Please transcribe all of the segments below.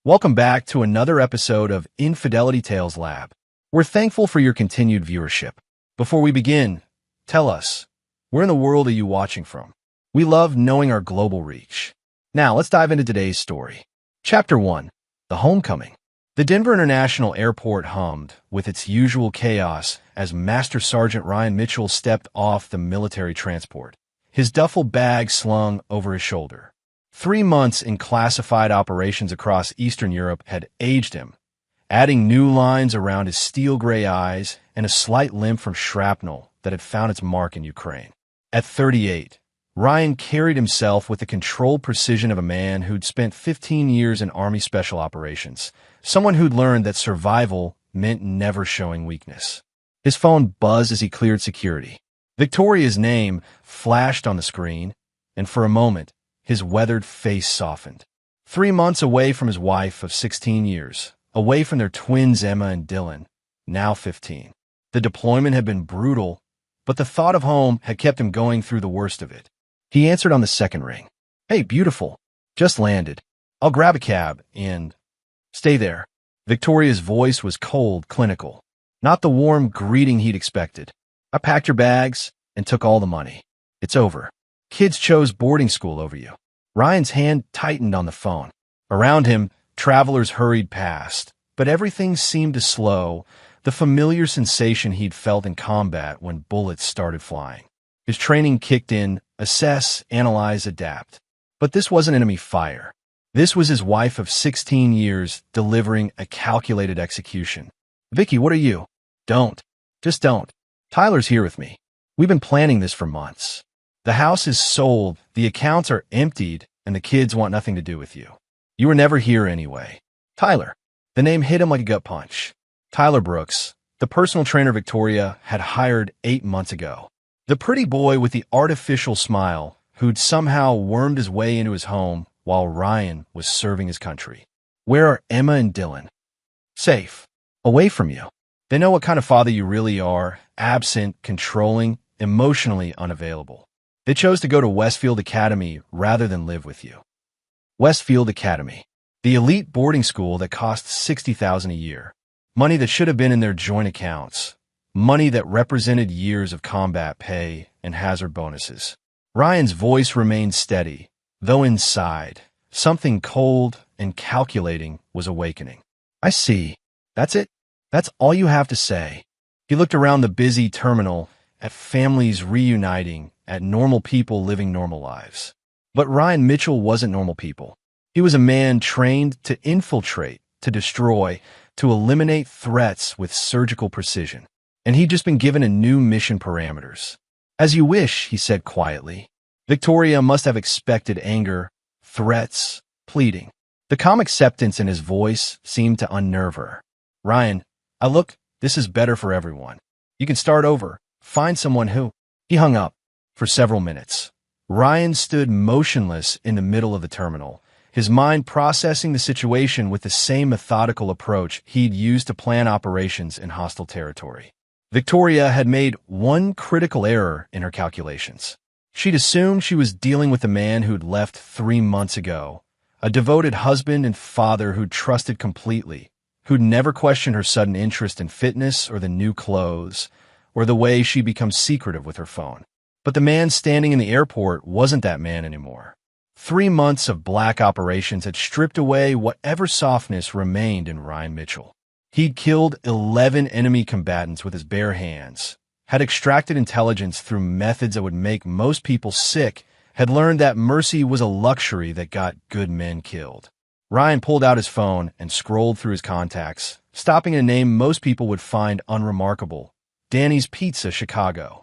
Welcome back to another episode of Infidelity Tales Lab. We're thankful for your continued viewership. Before we begin, tell us, where in the world are you watching from? We love knowing our global reach. Now, let's dive into today's story. Chapter 1. The Homecoming. The Denver International Airport hummed with its usual chaos as Master Sergeant Ryan Mitchell stepped off the military transport, his duffel bag slung over his shoulder. 3 months in classified operations across Eastern Europe had aged him, adding new lines around his steel-gray eyes and a slight limp from shrapnel that had found its mark in Ukraine. At 38, Ryan carried himself with the controlled precision of a man who'd spent 15 years in Army Special Operations, someone who'd learned that survival meant never showing weakness. His phone buzzed as he cleared security. Victoria's name flashed on the screen, and for a moment, his weathered face softened. 3 months away from his wife of 16 years, away from their twins Emma and Dylan, now 15. The deployment had been brutal, but the thought of home had kept him going through the worst of it. He answered on the second ring. "Hey, beautiful. Just landed. I'll grab a cab and stay there." Victoria's voice was cold, clinical, not the warm greeting he'd expected. "I packed your bags and took all the money. It's over. Kids chose boarding school over you." Ryan's hand tightened on the phone. Around him, travelers hurried past, but everything seemed to slow, the familiar sensation he'd felt in combat when bullets started flying. His training kicked in, assess, analyze, adapt. But this wasn't enemy fire. This was his wife of 16 years delivering a calculated execution. "Vicky, what are you?" "Don't. Just don't. Tyler's here with me. We've been planning this for months. The house is sold, the accounts are emptied, and the kids want nothing to do with you. You were never here anyway." "Tyler." The name hit him like a gut punch. Tyler Brooks, the personal trainer Victoria had hired 8 months ago. The pretty boy with the artificial smile who'd somehow wormed his way into his home while Ryan was serving his country. "Where are Emma and Dylan?" "Safe. Away from you. They know what kind of father you really are, absent, controlling, emotionally unavailable. They chose to go to Westfield Academy rather than live with you." Westfield Academy, the elite boarding school that costs $60,000 a year. Money that should have been in their joint accounts. Money that represented years of combat pay and hazard bonuses. Ryan's voice remained steady, though inside, something cold and calculating was awakening. "I see. That's it? That's all you have to say?" He looked around the busy terminal, at families reuniting, at normal people living normal lives. But Ryan Mitchell wasn't normal people. He was a man trained to infiltrate, to destroy, to eliminate threats with surgical precision. And he'd just been given a new mission parameters. "As you wish," he said quietly. Victoria must have expected anger, threats, pleading. The calm acceptance in his voice seemed to unnerve her. "Ryan, this is better for everyone. You can start over, find someone who..." He hung up. For several minutes, Ryan stood motionless in the middle of the terminal, his mind processing the situation with the same methodical approach he'd used to plan operations in hostile territory. Victoria had made one critical error in her calculations. She'd assumed she was dealing with a man who'd left 3 months ago, a devoted husband and father who'd trusted completely, who'd never questioned her sudden interest in fitness or the new clothes, or the way she'd become secretive with her phone. But the man standing in the airport wasn't that man anymore. 3 months of black operations had stripped away whatever softness remained in Ryan Mitchell. He'd killed 11 enemy combatants with his bare hands, had extracted intelligence through methods that would make most people sick, had learned that mercy was a luxury that got good men killed. Ryan pulled out his phone and scrolled through his contacts, stopping at a name most people would find unremarkable: Danny's Pizza, Chicago.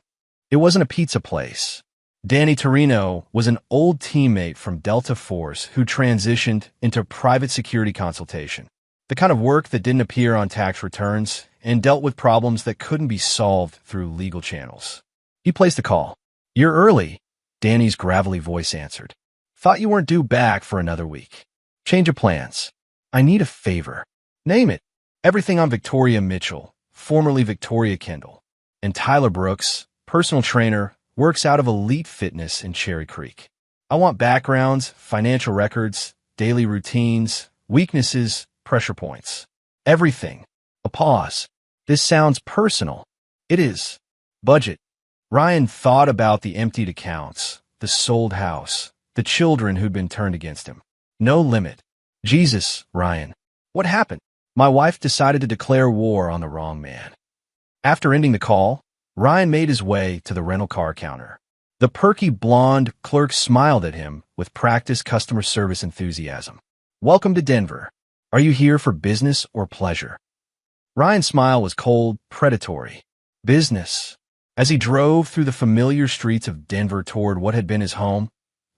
It wasn't a pizza place. Danny Torino was an old teammate from Delta Force who transitioned into private security consultation, the kind of work that didn't appear on tax returns and dealt with problems that couldn't be solved through legal channels. He placed a call. "You're early," Danny's gravelly voice answered. "Thought you weren't due back for another week. Change of plans. I need a favor." "Name it." "Everything on Victoria Mitchell, formerly Victoria Kendall, and Tyler Brooks, personal trainer, works out of Elite Fitness in Cherry Creek. I want backgrounds, financial records, daily routines, Weaknesses, pressure points. Everything. A pause. This sounds personal. It is. Budget. Ryan thought about the emptied accounts, the sold house, the children who'd been turned against him. No limit. Jesus, Ryan. What happened? My wife decided to declare war on the wrong man. After ending the call, Ryan made his way to the rental car counter. The perky blonde clerk smiled at him with practiced customer service enthusiasm. Welcome to Denver. Are you here for business or pleasure? Ryan's smile was cold, predatory. Business. As he drove through the familiar streets of Denver toward what had been his home,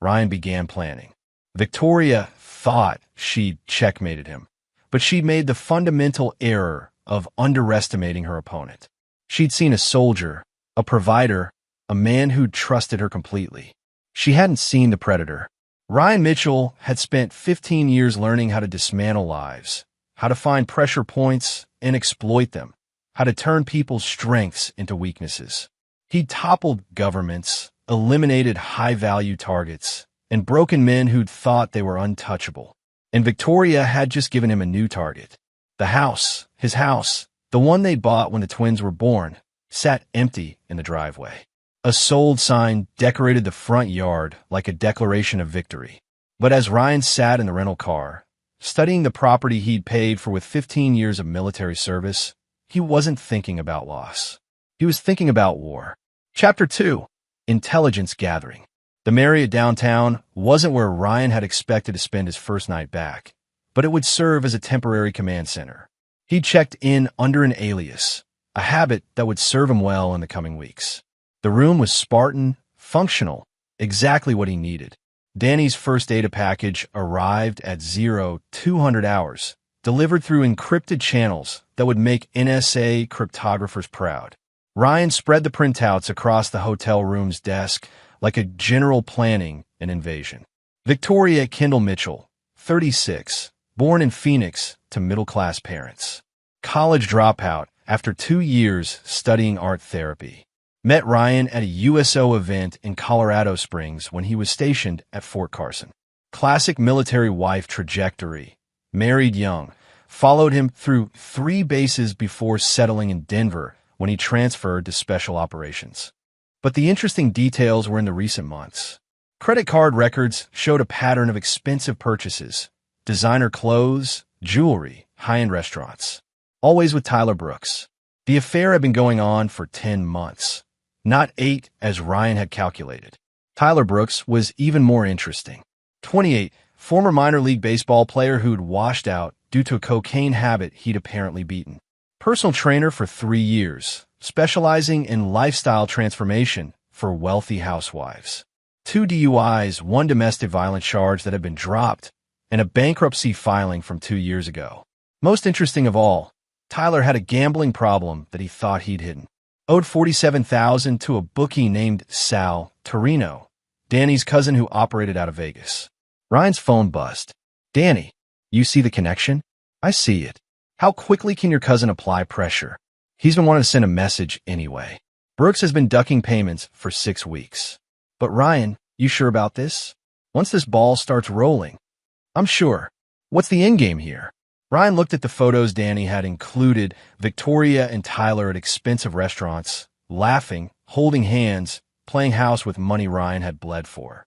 Ryan began planning. Victoria thought she'd checkmated him, but she'd made the fundamental error of underestimating her opponent. She'd seen a soldier, a provider, a man who'd trusted her completely. She hadn't seen the predator. Ryan Mitchell had spent 15 years learning how to dismantle lives, how to find pressure points and exploit them, how to turn people's strengths into weaknesses. He'd toppled governments, eliminated high-value targets, and broken men who'd thought they were untouchable. And Victoria had just given him a new target. The house, his house, the one they'd bought when the twins were born, sat empty in the driveway. A sold sign decorated the front yard like a declaration of victory. But as Ryan sat in the rental car, studying the property he'd paid for with 15 years of military service, he wasn't thinking about loss. He was thinking about war. Chapter 2. Intelligence Gathering. The Marriott downtown wasn't where Ryan had expected to spend his first night back, but it would serve as a temporary command center. He checked in under an alias, a habit that would serve him well in the coming weeks. The room was Spartan, functional, exactly what he needed. Danny's first data package arrived at 0200 hours, delivered through encrypted channels that would make NSA cryptographers proud. Ryan spread the printouts across the hotel room's desk like a general planning an invasion. Victoria Kendall Mitchell, 36, born in Phoenix to middle-class parents. College dropout after 2 years studying art therapy. Met Ryan at a USO event in Colorado Springs when he was stationed at Fort Carson. Classic military wife trajectory. Married young. Followed him through 3 bases before settling in Denver when he transferred to special operations. But the interesting details were in the recent months. Credit card records showed a pattern of expensive purchases. Designer clothes, jewelry, high-end restaurants. Always with Tyler Brooks. The affair had been going on for 10 months. Not 8 as Ryan had calculated. Tyler Brooks was even more interesting. 28, former minor league baseball player who'd washed out due to a cocaine habit he'd apparently beaten. Personal trainer for 3 years, specializing in lifestyle transformation for wealthy housewives. 2 DUIs, 1 domestic violence charge that had been dropped, and a bankruptcy filing from 2 years ago. Most interesting of all, Tyler had a gambling problem that he thought he'd hidden. Owed $47,000 to a bookie named Sal Torino, Danny's cousin who operated out of Vegas. Ryan's phone buzzed. Danny, you see the connection? I see it. How quickly can your cousin apply pressure? He's been wanting to send a message anyway. Brooks has been ducking payments for 6 weeks. But Ryan, you sure about this? Once this ball starts rolling. I'm sure. What's the end game here? Ryan looked at the photos Danny had included Victoria and Tyler at expensive restaurants, laughing, holding hands, playing house with money Ryan had bled for.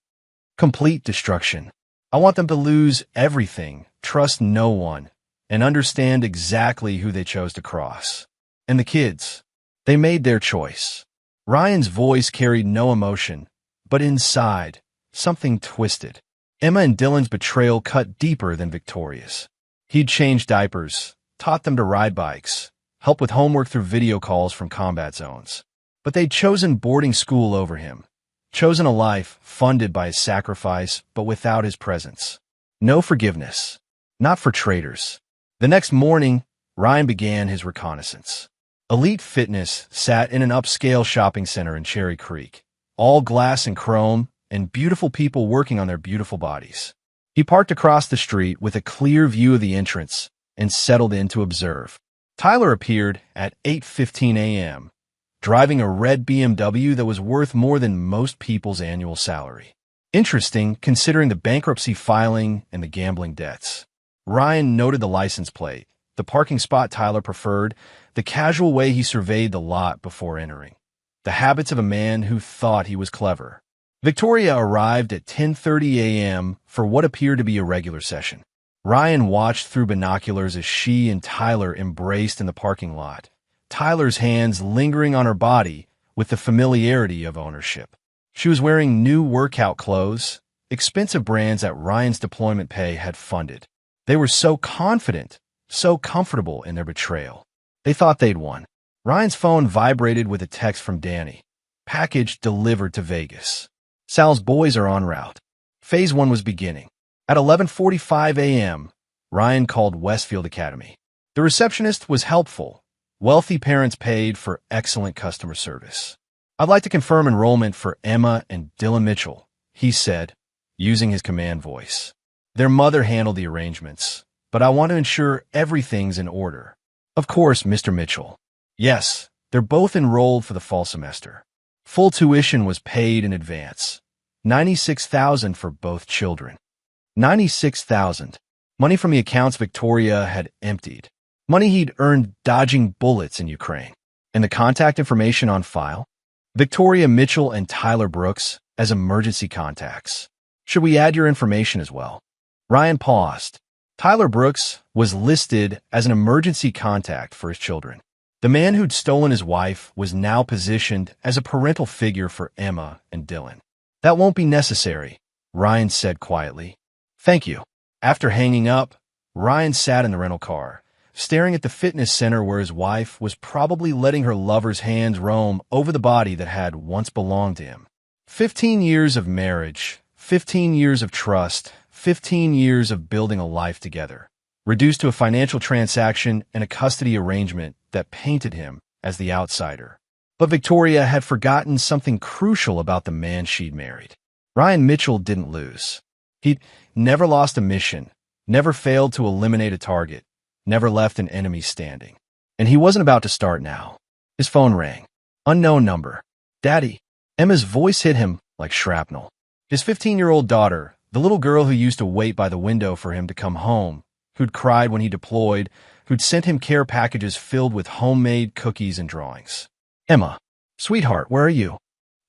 Complete destruction. I want them to lose everything, trust no one, and understand exactly who they chose to cross. And the kids. They made their choice. Ryan's voice carried no emotion, but inside, something twisted. Emma and Dylan's betrayal cut deeper than Victoria's. He'd changed diapers, taught them to ride bikes, helped with homework through video calls from combat zones. But they'd chosen boarding school over him, chosen a life funded by his sacrifice but without his presence. No forgiveness. Not for traitors. The next morning, Ryan began his reconnaissance. Elite Fitness sat in an upscale shopping center in Cherry Creek, all glass and chrome, and beautiful people working on their beautiful bodies. He parked across the street with a clear view of the entrance and settled in to observe. Tyler appeared at 8:15 a.m., driving a red BMW that was worth more than most people's annual salary. Interesting, considering the bankruptcy filing and the gambling debts. Ryan noted the license plate, the parking spot Tyler preferred, the casual way he surveyed the lot before entering. The habits of a man who thought he was clever. Victoria arrived at 10:30 a.m. for what appeared to be a regular session. Ryan watched through binoculars as she and Tyler embraced in the parking lot, Tyler's hands lingering on her body with the familiarity of ownership. She was wearing new workout clothes, expensive brands that Ryan's deployment pay had funded. They were so confident, so comfortable in their betrayal. They thought they'd won. Ryan's phone vibrated with a text from Danny. Package delivered to Vegas. Sal's boys are en route. Phase 1 was beginning. At 11:45 a.m., Ryan called Westfield Academy. The receptionist was helpful. Wealthy parents paid for excellent customer service. "I'd like to confirm enrollment for Emma and Dylan Mitchell," he said, using his command voice. "Their mother handled the arrangements, but I want to ensure everything's in order." "Of course, Mr. Mitchell." "Yes, they're both enrolled for the fall semester. Full tuition was paid in advance. $96,000 for both children." $96,000. Money from the accounts Victoria had emptied. Money he'd earned dodging bullets in Ukraine. And the contact information on file? Victoria Mitchell and Tyler Brooks as emergency contacts. "Should we add your information as well?" Ryan paused. Tyler Brooks was listed as an emergency contact for his children. The man who'd stolen his wife was now positioned as a parental figure for Emma and Dylan. "That won't be necessary," Ryan said quietly. "Thank you." After hanging up, Ryan sat in the rental car, staring at the fitness center where his wife was probably letting her lover's hands roam over the body that had once belonged to him. 15 years of marriage, 15 years of trust, 15 years of building a life together, reduced to a financial transaction and a custody arrangement that painted him as the outsider. But Victoria had forgotten something crucial about the man she'd married. Ryan Mitchell didn't lose. He'd never lost a mission, never failed to eliminate a target, never left an enemy standing. And he wasn't about to start now. His phone rang. Unknown number. "Daddy." Emma's voice hit him like shrapnel. His 15-year-old daughter, the little girl who used to wait by the window for him to come home, who'd cried when he deployed, who'd sent him care packages filled with homemade cookies and drawings. "Emma." "Sweetheart, where are you?"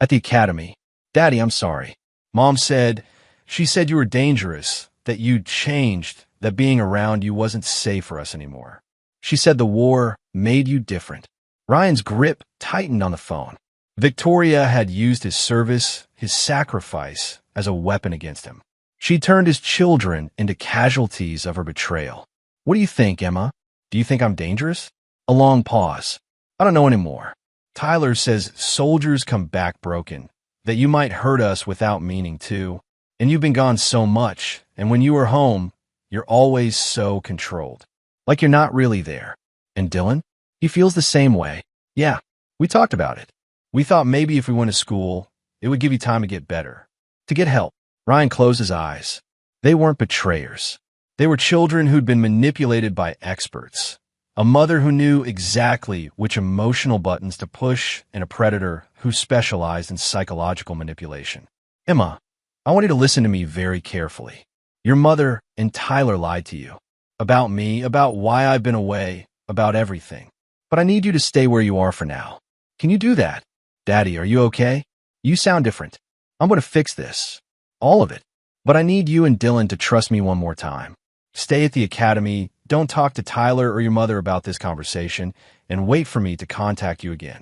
"At the academy." "Daddy, I'm sorry. Mom said, she said you were dangerous, that you'd changed, that being around you wasn't safe for us anymore. She said the war made you different." Ryan's grip tightened on the phone. Victoria had used his service, his sacrifice, as a weapon against him. She turned his children into casualties of her betrayal. "What do you think, Emma? Do you think I'm dangerous?" A long pause. "I don't know anymore. Tyler says soldiers come back broken, that you might hurt us without meaning to. And you've been gone so much, and when you are home, you're always so controlled. Like you're not really there." "And Dylan?" "He feels the same way." "Yeah, we talked about it. We thought maybe if we went to school, it would give you time to get better, to get help." Ryan closed his eyes. They weren't betrayers. They were children who'd been manipulated by experts. A mother who knew exactly which emotional buttons to push, and a predator who specialized in psychological manipulation. "Emma, I want you to listen to me very carefully. Your mother and Tyler lied to you. About me, about why I've been away, about everything. But I need you to stay where you are for now. Can you do that?" "Daddy, are you okay? You sound different. I'm going to fix this. All of it. But I need you and Dylan to trust me one more time. Stay at the academy, don't talk to Tyler or your mother about this conversation, and wait for me to contact you again.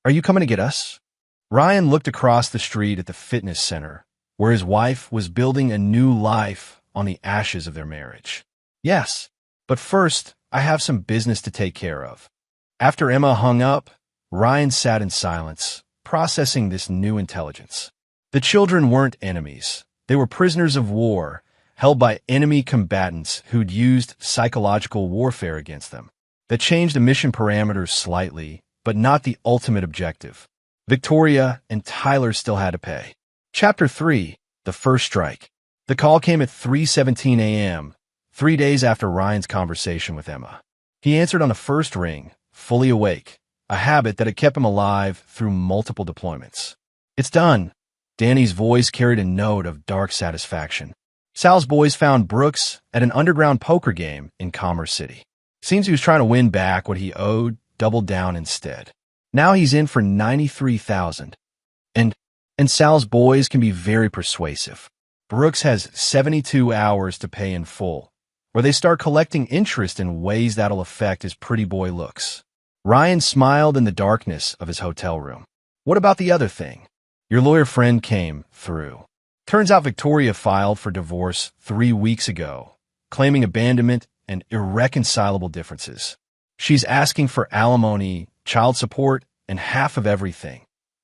Are you coming to get us?" Ryan looked across the street at the fitness center, where his wife was building a new life on the ashes of their marriage. "Yes, but first, I have some business to take care of." After Emma hung up, Ryan sat in silence, processing this new intelligence. The children weren't enemies. They were prisoners of war, held by enemy combatants who'd used psychological warfare against them. That changed the mission parameters slightly, but not the ultimate objective. Victoria and Tyler still had to pay. Chapter 3, The First Strike. The call came at 3:17 a.m., 3 days after Ryan's conversation with Emma. He answered on the first ring, fully awake, a habit that had kept him alive through multiple deployments. "It's done." Danny's voice carried a note of dark satisfaction. Sal's boys found Brooks at an underground poker game in Commerce City. Seems he was trying to win back what he owed, doubled down instead. Now he's in for $93,000. And Sal's boys can be very persuasive. Brooks has 72 hours to pay in full, or they start collecting interest in ways that'll affect his pretty boy looks. Ryan smiled in the darkness of his hotel room. What about the other thing? Your lawyer friend came through. Turns out Victoria filed for divorce 3 weeks ago, claiming abandonment and irreconcilable differences. She's asking for alimony, child support, and half of everything,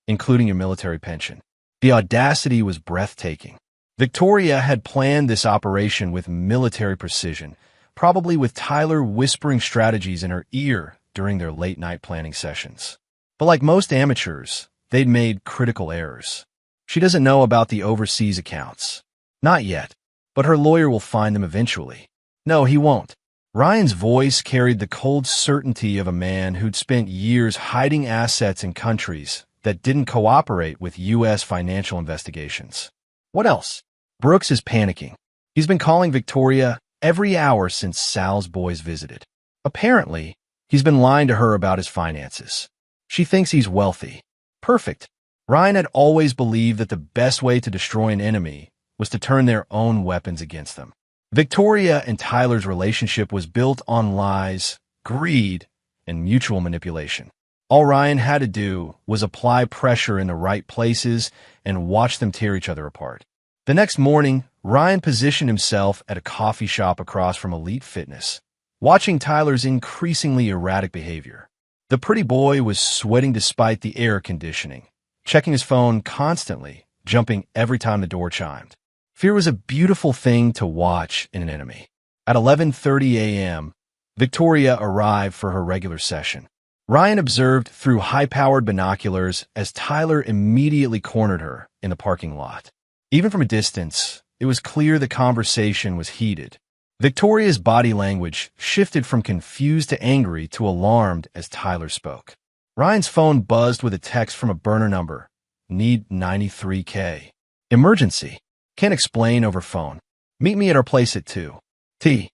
including your military pension. The audacity was breathtaking. Victoria had planned this operation with military precision, probably with Tyler whispering strategies in her ear during their late-night planning sessions. But like most amateurs, they'd made critical errors. She doesn't know about the overseas accounts. Not yet, but her lawyer will find them eventually. No, he won't. Ryan's voice carried the cold certainty of a man who'd spent years hiding assets in countries that didn't cooperate with U.S. financial investigations. What else? Brooks is panicking. He's been calling Victoria every hour since Sal's boys visited. Apparently, he's been lying to her about his finances. She thinks he's wealthy. Perfect. Ryan had always believed that the best way to destroy an enemy was to turn their own weapons against them. Victoria and Tyler's relationship was built on lies, greed, and mutual manipulation. All Ryan had to do was apply pressure in the right places and watch them tear each other apart. The next morning, Ryan positioned himself at a coffee shop across from Elite Fitness, watching Tyler's increasingly erratic behavior. The pretty boy was sweating despite the air conditioning, checking his phone constantly, jumping every time the door chimed. Fear was a beautiful thing to watch in an enemy. At 11:30 a.m., Victoria arrived for her regular session. Ryan observed through high-powered binoculars as Tyler immediately cornered her in the parking lot. Even from a distance, it was clear the conversation was heated. Victoria's body language shifted from confused to angry to alarmed as Tyler spoke. Ryan's phone buzzed with a text from a burner number. Need $93K. Emergency. Can't explain over phone. Meet me at our place at 2. The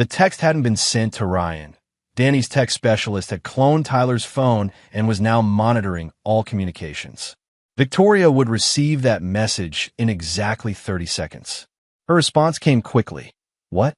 text hadn't been sent to Ryan. Danny's tech specialist had cloned Tyler's phone and was now monitoring all communications. Victoria would receive that message in exactly 30 seconds. Her response came quickly. What?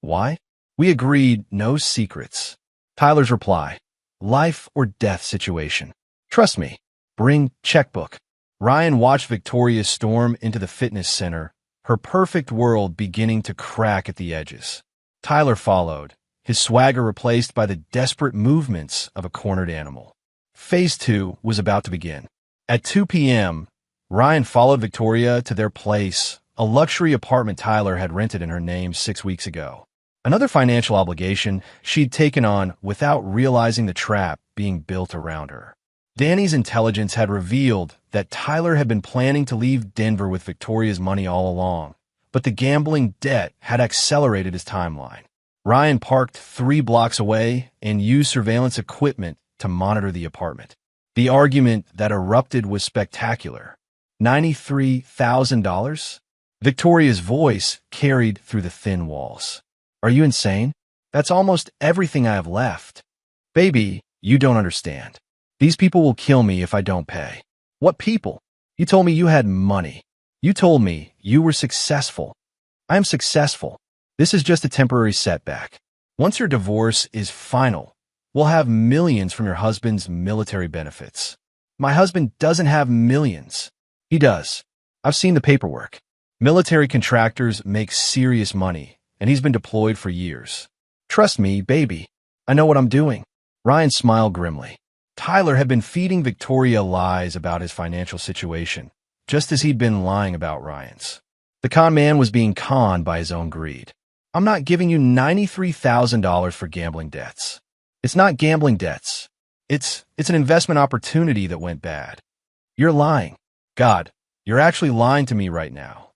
Why? We agreed no secrets. Tyler's reply. Life or death situation. Trust me. Bring checkbook. Ryan watched Victoria storm into the fitness center, her perfect world beginning to crack at the edges. Tyler followed, his swagger replaced by the desperate movements of a cornered animal. Phase 2 was about to begin. At 2 p.m., Ryan followed Victoria to their place, a luxury apartment Tyler had rented in her name 6 weeks ago. Another financial obligation she'd taken on without realizing the trap being built around her. Danny's intelligence had revealed that Tyler had been planning to leave Denver with Victoria's money all along, but the gambling debt had accelerated his timeline. Ryan parked 3 blocks away and used surveillance equipment to monitor the apartment. The argument that erupted was spectacular. $93,000? Victoria's voice carried through the thin walls. Are you insane? That's almost everything I have left. Baby, you don't understand. These people will kill me if I don't pay. What people? You told me you had money. You told me you were successful. I am successful. This is just a temporary setback. Once your divorce is final, we'll have millions from your husband's military benefits. My husband doesn't have millions. He does. I've seen the paperwork. Military contractors make serious money, and he's been deployed for years. Trust me, baby. I know what I'm doing. Ryan smiled grimly. Tyler had been feeding Victoria lies about his financial situation, just as he'd been lying about Ryan's. The con man was being conned by his own greed. I'm not giving you $93,000 for gambling debts. It's not gambling debts. It's an investment opportunity that went bad. You're lying. God, you're actually lying to me right now.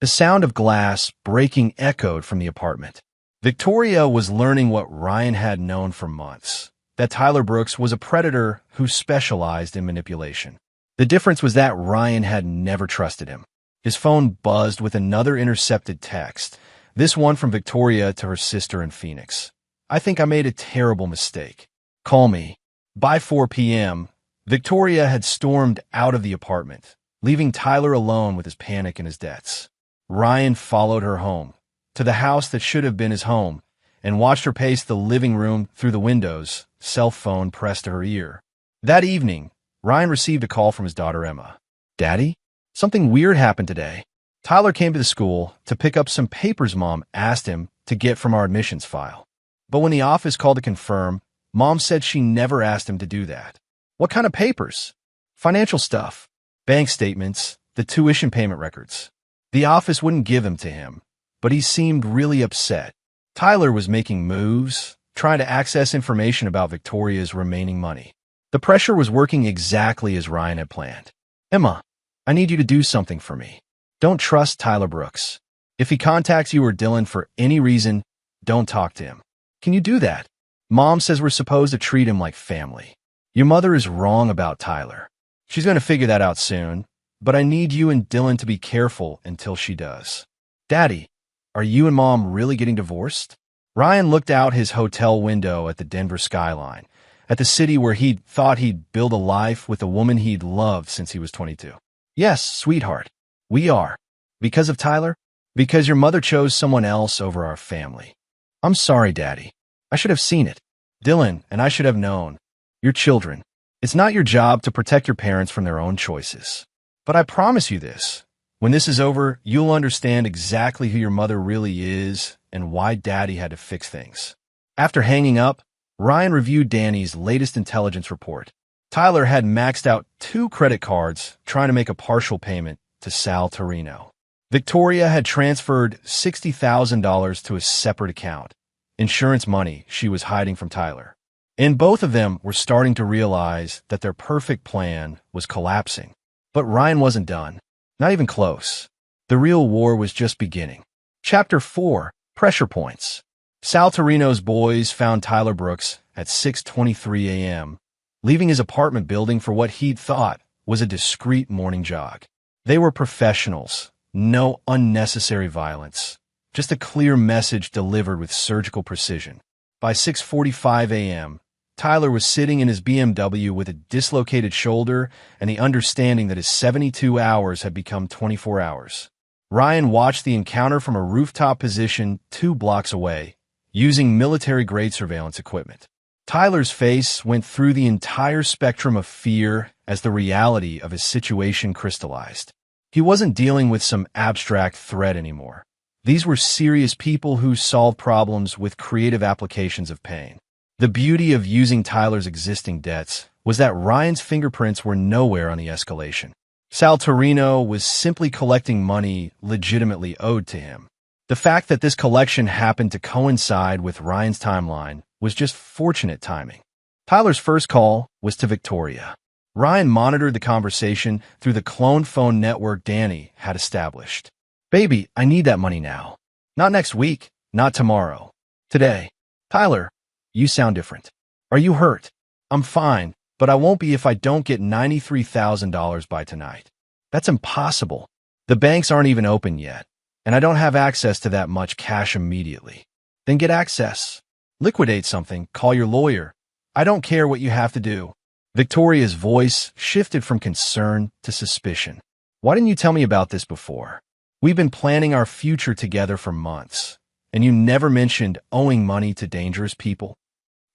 The sound of glass breaking echoed from the apartment. Victoria was learning what Ryan had known for months, that Tyler Brooks was a predator who specialized in manipulation. The difference was that Ryan had never trusted him. His phone buzzed with another intercepted text, this one from Victoria to her sister in Phoenix. I think I made a terrible mistake. Call me. By 4 p.m., Victoria had stormed out of the apartment, leaving Tyler alone with his panic and his debts. Ryan followed her home, to the house that should have been his home, and watched her pace the living room through the windows, cell phone pressed to her ear. That evening, Ryan received a call from his daughter Emma. Daddy? Something weird happened today. Tyler came to the school to pick up some papers Mom asked him to get from our admissions file. But when the office called to confirm, Mom said she never asked him to do that. What kind of papers? Financial stuff. Bank statements, the tuition payment records. The office wouldn't give them to him, but he seemed really upset. Tyler was making moves, trying to access information about Victoria's remaining money. The pressure was working exactly as Ryan had planned. Emma, I need you to do something for me. Don't trust Tyler Brooks. If he contacts you or Dylan for any reason, don't talk to him. Can you do that? Mom says we're supposed to treat him like family. Your mother is wrong about Tyler. She's going to figure that out soon, but I need you and Dylan to be careful until she does. Daddy, are you and Mom really getting divorced? Ryan looked out his hotel window at the Denver skyline, at the city where he'd thought he'd build a life with a woman he'd loved since he was 22. Yes, sweetheart, we are. Because of Tyler? Because your mother chose someone else over our family. I'm sorry, Daddy. I should have seen it. Dylan and I should have known. You're children. It's not your job to protect your parents from their own choices. But I promise you this. When this is over, you'll understand exactly who your mother really is and why Daddy had to fix things. After hanging up, Ryan reviewed Danny's latest intelligence report. Tyler had maxed out 2 credit cards trying to make a partial payment to Sal Torino. Victoria had transferred $60,000 to a separate account, insurance money she was hiding from Tyler. And both of them were starting to realize that their perfect plan was collapsing. But Ryan wasn't done. Not even close. The real war was just beginning. Chapter 4, Pressure Points. Sal Torino's boys found Tyler Brooks at 6:23 a.m., leaving his apartment building for what he'd thought was a discreet morning jog. They were professionals. No unnecessary violence. Just a clear message delivered with surgical precision. By 6:45 a.m., Tyler was sitting in his BMW with a dislocated shoulder and the understanding that his 72 hours had become 24 hours. Ryan watched the encounter from a rooftop position 2 blocks away, using military-grade surveillance equipment. Tyler's face went through the entire spectrum of fear as the reality of his situation crystallized. He wasn't dealing with some abstract threat anymore. These were serious people who solved problems with creative applications of pain. The beauty of using Tyler's existing debts was that Ryan's fingerprints were nowhere on the escalation. Sal Torino was simply collecting money legitimately owed to him. The fact that this collection happened to coincide with Ryan's timeline was just fortunate timing. Tyler's first call was to Victoria. Ryan monitored the conversation through the clone phone network Danny had established. Baby, I need that money now. Not next week, not tomorrow. Today. Tyler, you sound different. Are you hurt? I'm fine, but I won't be if I don't get $93,000 by tonight. That's impossible. The banks aren't even open yet, and I don't have access to that much cash immediately. Then get access. Liquidate something, call your lawyer. I don't care what you have to do. Victoria's voice shifted from concern to suspicion. Why didn't you tell me about this before? We've been planning our future together for months, and you never mentioned owing money to dangerous people.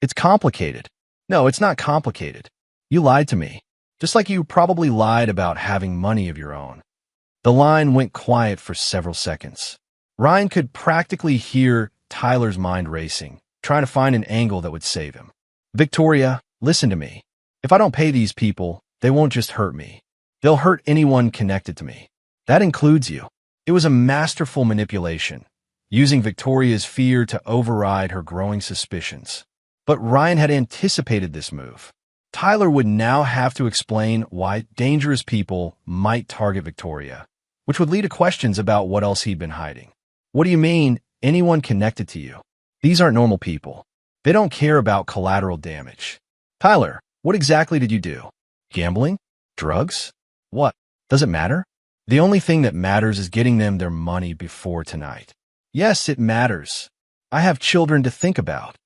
It's complicated. No, it's not complicated. You lied to me, just like you probably lied about having money of your own. The line went quiet for several seconds. Ryan could practically hear Tyler's mind racing, trying to find an angle that would save him. Victoria, listen to me. If I don't pay these people, they won't just hurt me. They'll hurt anyone connected to me. That includes you. It was a masterful manipulation, using Victoria's fear to override her growing suspicions. But Ryan had anticipated this move. Tyler would now have to explain why dangerous people might target Victoria, which would lead to questions about what else he'd been hiding. What do you mean, anyone connected to you? These aren't normal people. They don't care about collateral damage. Tyler, what exactly did you do? Gambling? Drugs? What? Does it matter? The only thing that matters is getting them their money before tonight. Yes, it matters. I have children to think about.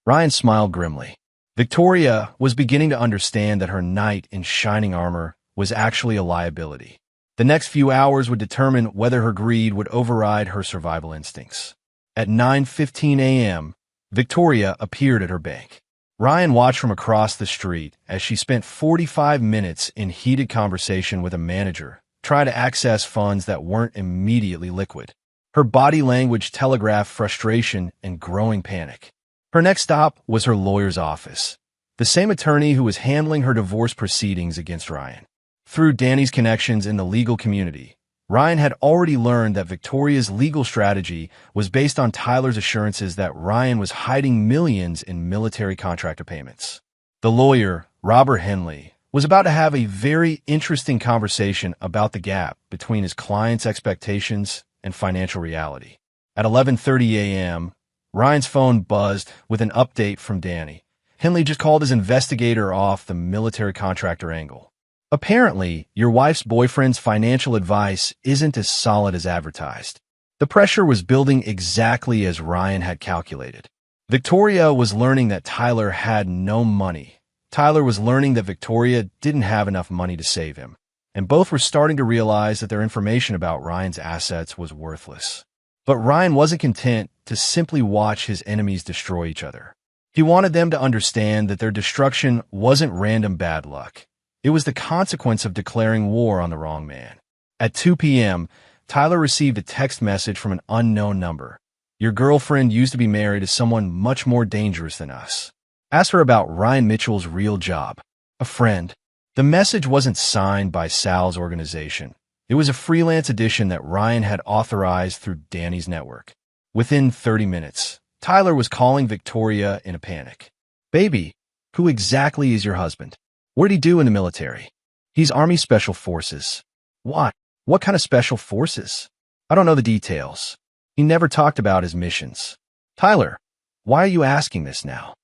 Ryan smiled grimly. Victoria was beginning to understand that her knight in shining armor was actually a liability. The next few hours would determine whether her greed would override her survival instincts. At 9:15 a.m., Victoria appeared at her bank. Ryan watched from across the street as she spent 45 minutes in heated conversation with a manager, trying to access funds that weren't immediately liquid. Her body language telegraphed frustration and growing panic. Her next stop was her lawyer's office, the same attorney who was handling her divorce proceedings against Ryan. Through Danny's connections in the legal community, Ryan had already learned that Victoria's legal strategy was based on Tyler's assurances that Ryan was hiding millions in military contractor payments. The lawyer, Robert Henley, was about to have a very interesting conversation about the gap between his client's expectations and financial reality. At 11:30 a.m., Ryan's phone buzzed with an update from Danny. Henley just called his investigator off the military contractor angle. Apparently, your wife's boyfriend's financial advice isn't as solid as advertised. The pressure was building exactly as Ryan had calculated. Victoria was learning that Tyler had no money. Tyler was learning that Victoria didn't have enough money to save him, and both were starting to realize that their information about Ryan's assets was worthless. But Ryan wasn't content to simply watch his enemies destroy each other. He wanted them to understand that their destruction wasn't random bad luck. It was the consequence of declaring war on the wrong man. At 2 p.m., Tyler received a text message from an unknown number. Your girlfriend used to be married to someone much more dangerous than us. Ask her about Ryan Mitchell's real job. A friend. The message wasn't signed by Sal's organization. It was a freelance edition that Ryan had authorized through Danny's network. Within 30 minutes, Tyler was calling Victoria in a panic. Baby, who exactly is your husband? What'd he do in the military? He's Army Special Forces. What? What kind of special forces? I don't know the details. He never talked about his missions. Tyler, why are you asking this now?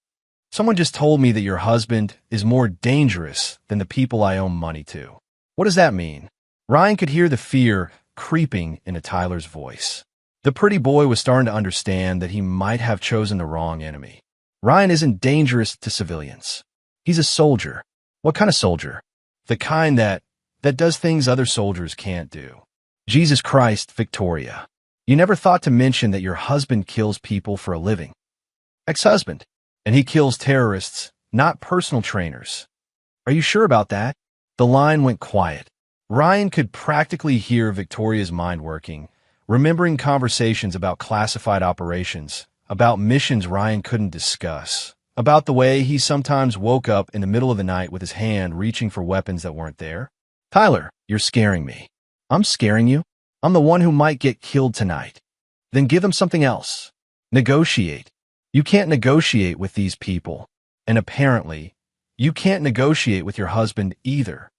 Someone just told me that your husband is more dangerous than the people I owe money to. What does that mean? Ryan could hear the fear creeping into Tyler's voice. The pretty boy was starting to understand that he might have chosen the wrong enemy. Ryan isn't dangerous to civilians. He's a soldier. What kind of soldier? The kind that does things other soldiers can't do. Jesus Christ, Victoria. You never thought to mention that your husband kills people for a living. Ex-husband. And he kills terrorists, not personal trainers. Are you sure about that? The line went quiet. Ryan could practically hear Victoria's mind working, remembering conversations about classified operations, about missions Ryan couldn't discuss, about the way he sometimes woke up in the middle of the night with his hand reaching for weapons that weren't there. Tyler, you're scaring me. I'm scaring you? I'm the one who might get killed tonight. Then give them something else. Negotiate. You can't negotiate with these people. And apparently, you can't negotiate with your husband either.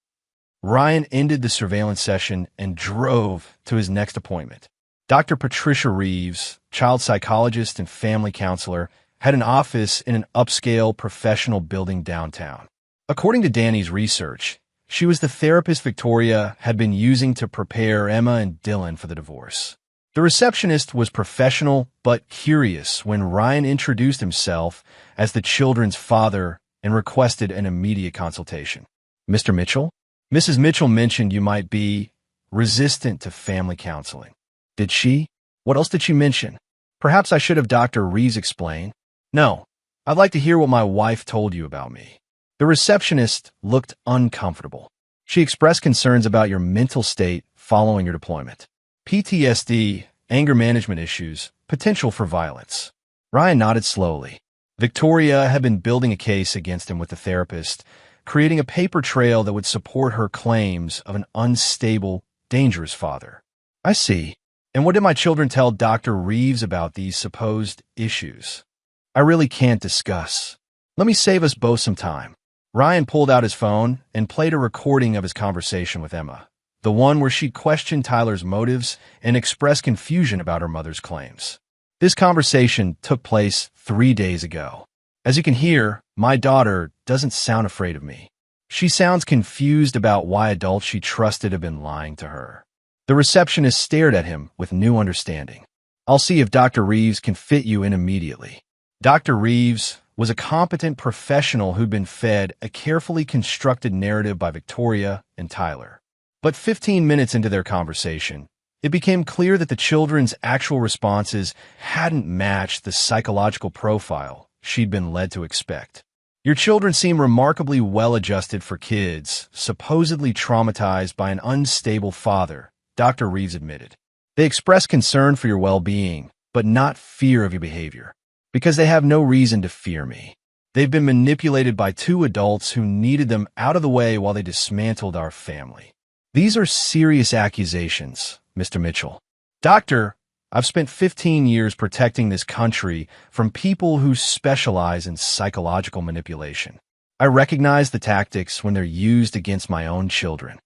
Ryan ended the surveillance session and drove to his next appointment. Dr. Patricia Reeves, child psychologist and family counselor, had an office in an upscale professional building downtown. According to Danny's research, she was the therapist Victoria had been using to prepare Emma and Dylan for the divorce. The receptionist was professional but curious when Ryan introduced himself as the children's father and requested an immediate consultation. Mr. Mitchell? Mrs. Mitchell mentioned you might be resistant to family counseling. Did she? What else did she mention? Perhaps I should have Dr. Reeves explain. No, I'd like to hear what my wife told you about me. The receptionist looked uncomfortable. She expressed concerns about your mental state following your deployment. PTSD, anger management issues, potential for violence. Ryan nodded slowly. Victoria had been building a case against him with the therapist, creating a paper trail that would support her claims of an unstable, dangerous father. I see. And what did my children tell Dr. Reeves about these supposed issues? I really can't discuss. Let me save us both some time. Ryan pulled out his phone and played a recording of his conversation with Emma, the one where she questioned Tyler's motives and expressed confusion about her mother's claims. This conversation took place 3 days ago. As you can hear, my daughter doesn't sound afraid of me. She sounds confused about why adults she trusted have been lying to her. The receptionist stared at him with new understanding. I'll see if Dr. Reeves can fit you in immediately. Dr. Reeves was a competent professional who'd been fed a carefully constructed narrative by Victoria and Tyler. But 15 minutes into their conversation, it became clear that the children's actual responses hadn't matched the psychological profile she'd been led to expect. Your children seem remarkably well-adjusted for kids, supposedly traumatized by an unstable father, Dr. Reeves admitted. They express concern for your well-being, but not fear of your behavior, because they have no reason to fear me. They've been manipulated by two adults who needed them out of the way while they dismantled our family. These are serious accusations, Mr. Mitchell. Doctor, I've spent 15 years protecting this country from people who specialize in psychological manipulation. I recognize the tactics when they're used against my own children.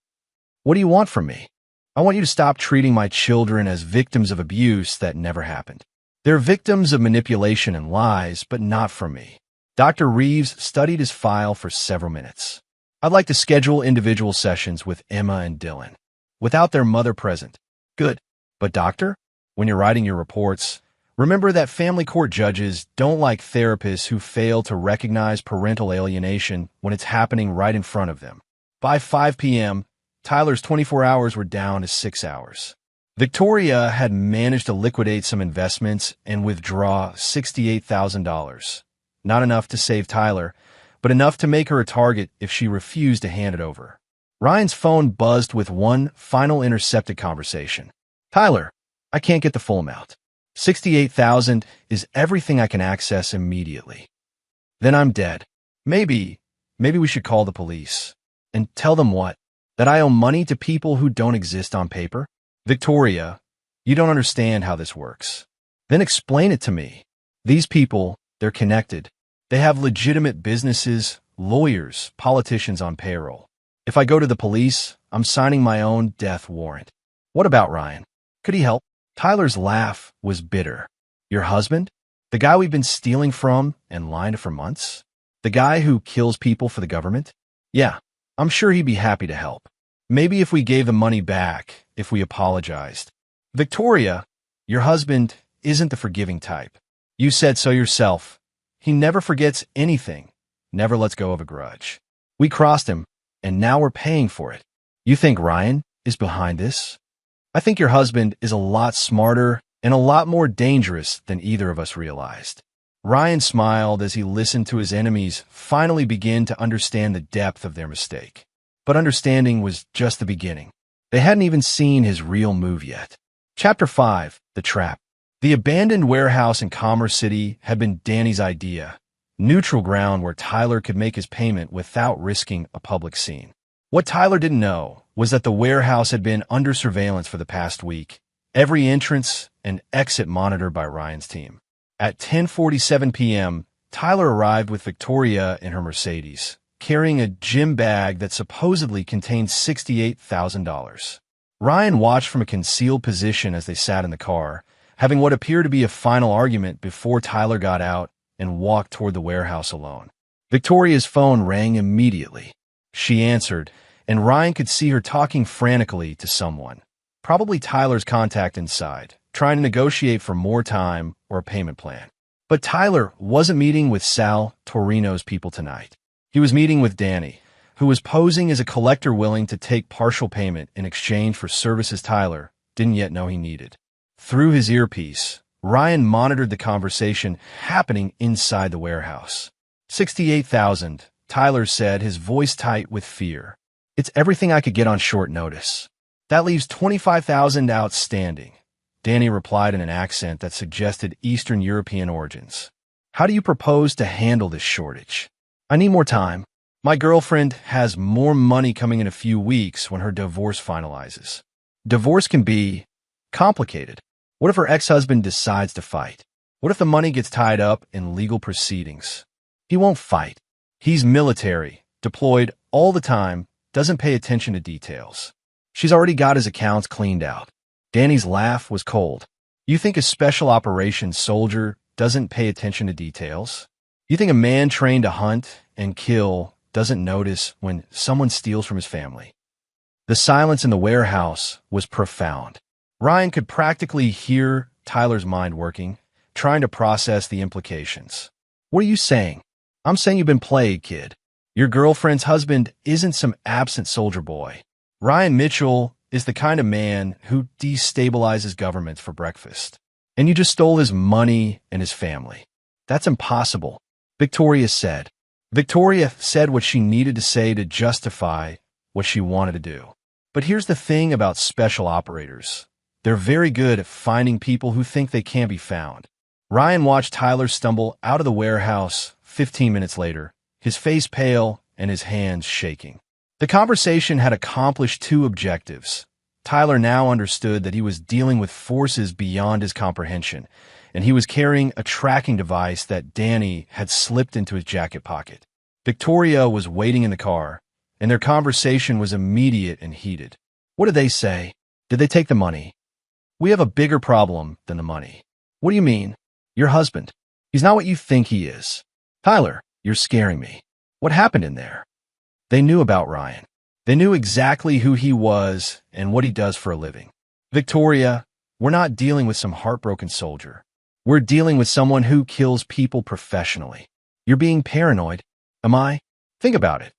What do you want from me? I want you to stop treating my children as victims of abuse that never happened. They're victims of manipulation and lies, but not from me. Dr. Reeves studied his file for several minutes. I'd like to schedule individual sessions with Emma and Dylan, without their mother present. Good. But doctor, when you're writing your reports, remember that family court judges don't like therapists who fail to recognize parental alienation when it's happening right in front of them. By 5 p.m., Tyler's 24 hours were down to 6 hours. Victoria had managed to liquidate some investments and withdraw $68,000. Not enough to save Tyler, but enough to make her a target if she refused to hand it over. Ryan's phone buzzed with one final intercepted conversation. Tyler, I can't get the full amount. $68,000 is everything I can access immediately. Then I'm dead. Maybe we should call the police. And tell them what? That I owe money to people who don't exist on paper? Victoria, you don't understand how this works. Then explain it to me. These people, they're connected. They have legitimate businesses, lawyers, politicians on payroll. If I go to the police, I'm signing my own death warrant. What about Ryan? Could he help? Tyler's laugh was bitter. Your husband? The guy we've been stealing from and lying to for months? The guy who kills people for the government? Yeah, I'm sure he'd be happy to help. Maybe if we gave the money back, if we apologized. Victoria, your husband isn't the forgiving type. You said so yourself. He never forgets anything, never lets go of a grudge. We crossed him, and now we're paying for it. You think Ryan is behind this? I think your husband is a lot smarter and a lot more dangerous than either of us realized. Ryan smiled as he listened to his enemies finally begin to understand the depth of their mistake. But understanding was just the beginning. They hadn't even seen his real move yet. Chapter 5, The Trap. The abandoned warehouse in Commerce City had been Danny's idea, neutral ground where Tyler could make his payment without risking a public scene. What Tyler didn't know was that the warehouse had been under surveillance for the past week, every entrance and exit monitored by Ryan's team. At 10:47 p.m., Tyler arrived with Victoria in her Mercedes, carrying a gym bag that supposedly contained $68,000. Ryan watched from a concealed position as they sat in the car, having what appeared to be a final argument before Tyler got out and walked toward the warehouse alone. Victoria's phone rang immediately. She answered, and Ryan could see her talking frantically to someone, probably Tyler's contact inside, trying to negotiate for more time or a payment plan. But Tyler wasn't meeting with Sal Torino's people tonight. He was meeting with Danny, who was posing as a collector willing to take partial payment in exchange for services Tyler didn't yet know he needed. Through his earpiece, Ryan monitored the conversation happening inside the warehouse. $68,000, Tyler said, his voice tight with fear. It's everything I could get on short notice. That leaves $25,000 outstanding, Danny replied in an accent that suggested Eastern European origins. How do you propose to handle this shortage? I need more time. My girlfriend has more money coming in a few weeks when her divorce finalizes. Divorce can be complicated. What if her ex-husband decides to fight? What if the money gets tied up in legal proceedings? He won't fight. He's military, deployed all the time, doesn't pay attention to details. She's already got his accounts cleaned out. Danny's laugh was cold. You think a special operations soldier doesn't pay attention to details? You think a man trained to hunt and kill doesn't notice when someone steals from his family? The silence in the warehouse was profound. Ryan could practically hear Tyler's mind working, trying to process the implications. What are you saying? I'm saying you've been played, kid. Your girlfriend's husband isn't some absent soldier boy. Ryan Mitchell is the kind of man who destabilizes governments for breakfast. And you just stole his money and his family. That's impossible, Victoria said. Victoria said what she needed to say to justify what she wanted to do. But here's the thing about special operators. They're very good at finding people who think they can't be found. Ryan watched Tyler stumble out of the warehouse 15 minutes later, his face pale and his hands shaking. The conversation had accomplished two objectives. Tyler now understood that he was dealing with forces beyond his comprehension, and he was carrying a tracking device that Danny had slipped into his jacket pocket. Victoria was waiting in the car, and their conversation was immediate and heated. What did they say? Did they take the money? We have a bigger problem than the money. What do you mean? Your husband. He's not what you think he is. Tyler, you're scaring me. What happened in there? They knew about Ryan. They knew exactly who he was and what he does for a living. Victoria, we're not dealing with some heartbroken soldier. We're dealing with someone who kills people professionally. You're being paranoid. Am I? Think about it.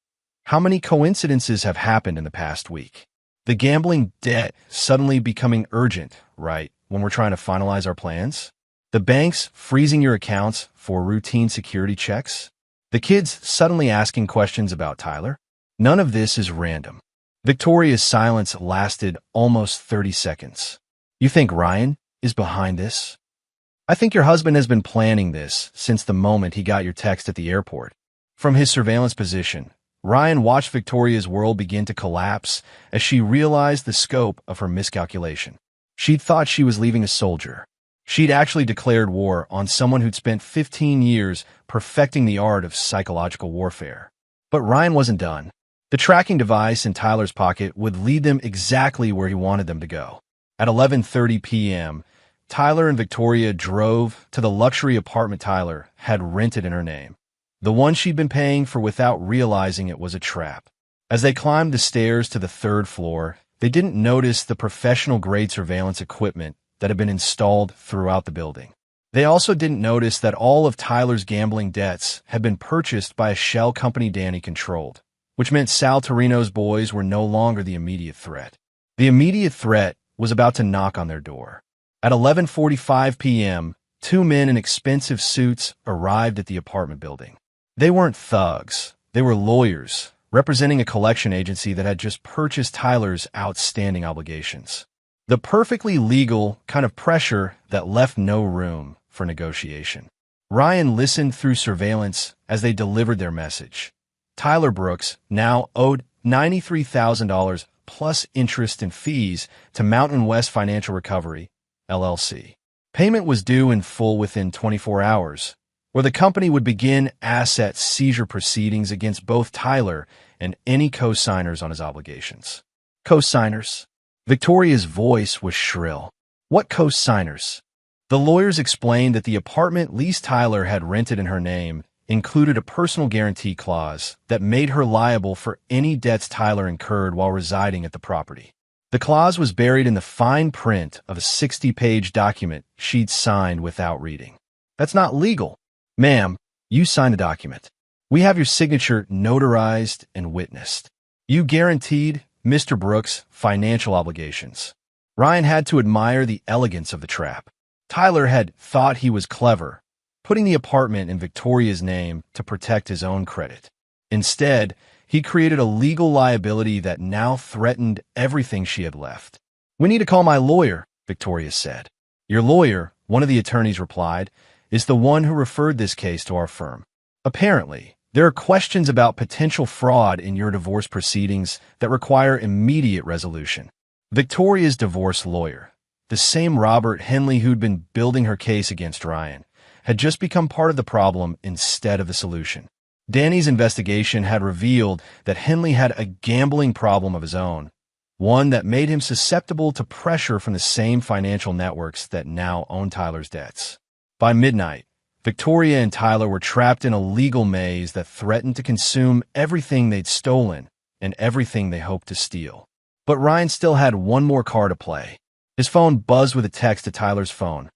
How many coincidences have happened in the past week? The gambling debt suddenly becoming urgent, right, when we're trying to finalize our plans? The banks freezing your accounts for routine security checks? The kids suddenly asking questions about Tyler? None of this is random. Victoria's silence lasted almost 30 seconds. You think Ryan is behind this? I think your husband has been planning this since the moment he got your text at the airport. From his surveillance position, Ryan watched Victoria's world begin to collapse as she realized the scope of her miscalculation. She'd thought she was leaving a soldier. She'd actually declared war on someone who'd spent 15 years perfecting the art of psychological warfare. But Ryan wasn't done. The tracking device in Tyler's pocket would lead them exactly where he wanted them to go. At 11:30 p.m., Tyler and Victoria drove to the luxury apartment Tyler had rented in her name, the one she'd been paying for without realizing it was a trap. As they climbed the stairs to the third floor, they didn't notice the professional-grade surveillance equipment that had been installed throughout the building. They also didn't notice that all of Tyler's gambling debts had been purchased by a shell company Danny controlled, which meant Sal Torino's boys were no longer the immediate threat. The immediate threat was about to knock on their door. At 11:45 p.m., two men in expensive suits arrived at the apartment building. They weren't thugs. They were lawyers, representing a collection agency that had just purchased Tyler's outstanding obligations. The perfectly legal kind of pressure that left no room for negotiation. Ryan listened through surveillance as they delivered their message. Tyler Brooks now owed $93,000 plus interest and fees to Mountain West Financial Recovery, LLC. Payment was due in full within 24 hours, where the company would begin asset seizure proceedings against both Tyler and any co-signers on his obligations. Co-signers? Victoria's voice was shrill. What co-signers? The lawyers explained that the apartment lease Tyler had rented in her name included a personal guarantee clause that made her liable for any debts Tyler incurred while residing at the property. The clause was buried in the fine print of a 60-page document she'd signed without reading. That's not legal. Ma'am, you signed a document. We have your signature notarized and witnessed. You guaranteed Mr. Brooks' financial obligations. Ryan had to admire the elegance of the trap. Tyler had thought he was clever, putting the apartment in Victoria's name to protect his own credit. Instead, he created a legal liability that now threatened everything she had left. We need to call my lawyer, Victoria said. Your lawyer, one of the attorneys replied, is the one who referred this case to our firm. Apparently, there are questions about potential fraud in your divorce proceedings that require immediate resolution. Victoria's divorce lawyer, the same Robert Henley who'd been building her case against Ryan, had just become part of the problem instead of the solution. Danny's investigation had revealed that Henley had a gambling problem of his own, one that made him susceptible to pressure from the same financial networks that now own Tyler's debts. By midnight, Victoria and Tyler were trapped in a legal maze that threatened to consume everything they'd stolen and everything they hoped to steal. But Ryan still had one more card to play. His phone buzzed with a text to Tyler's phone.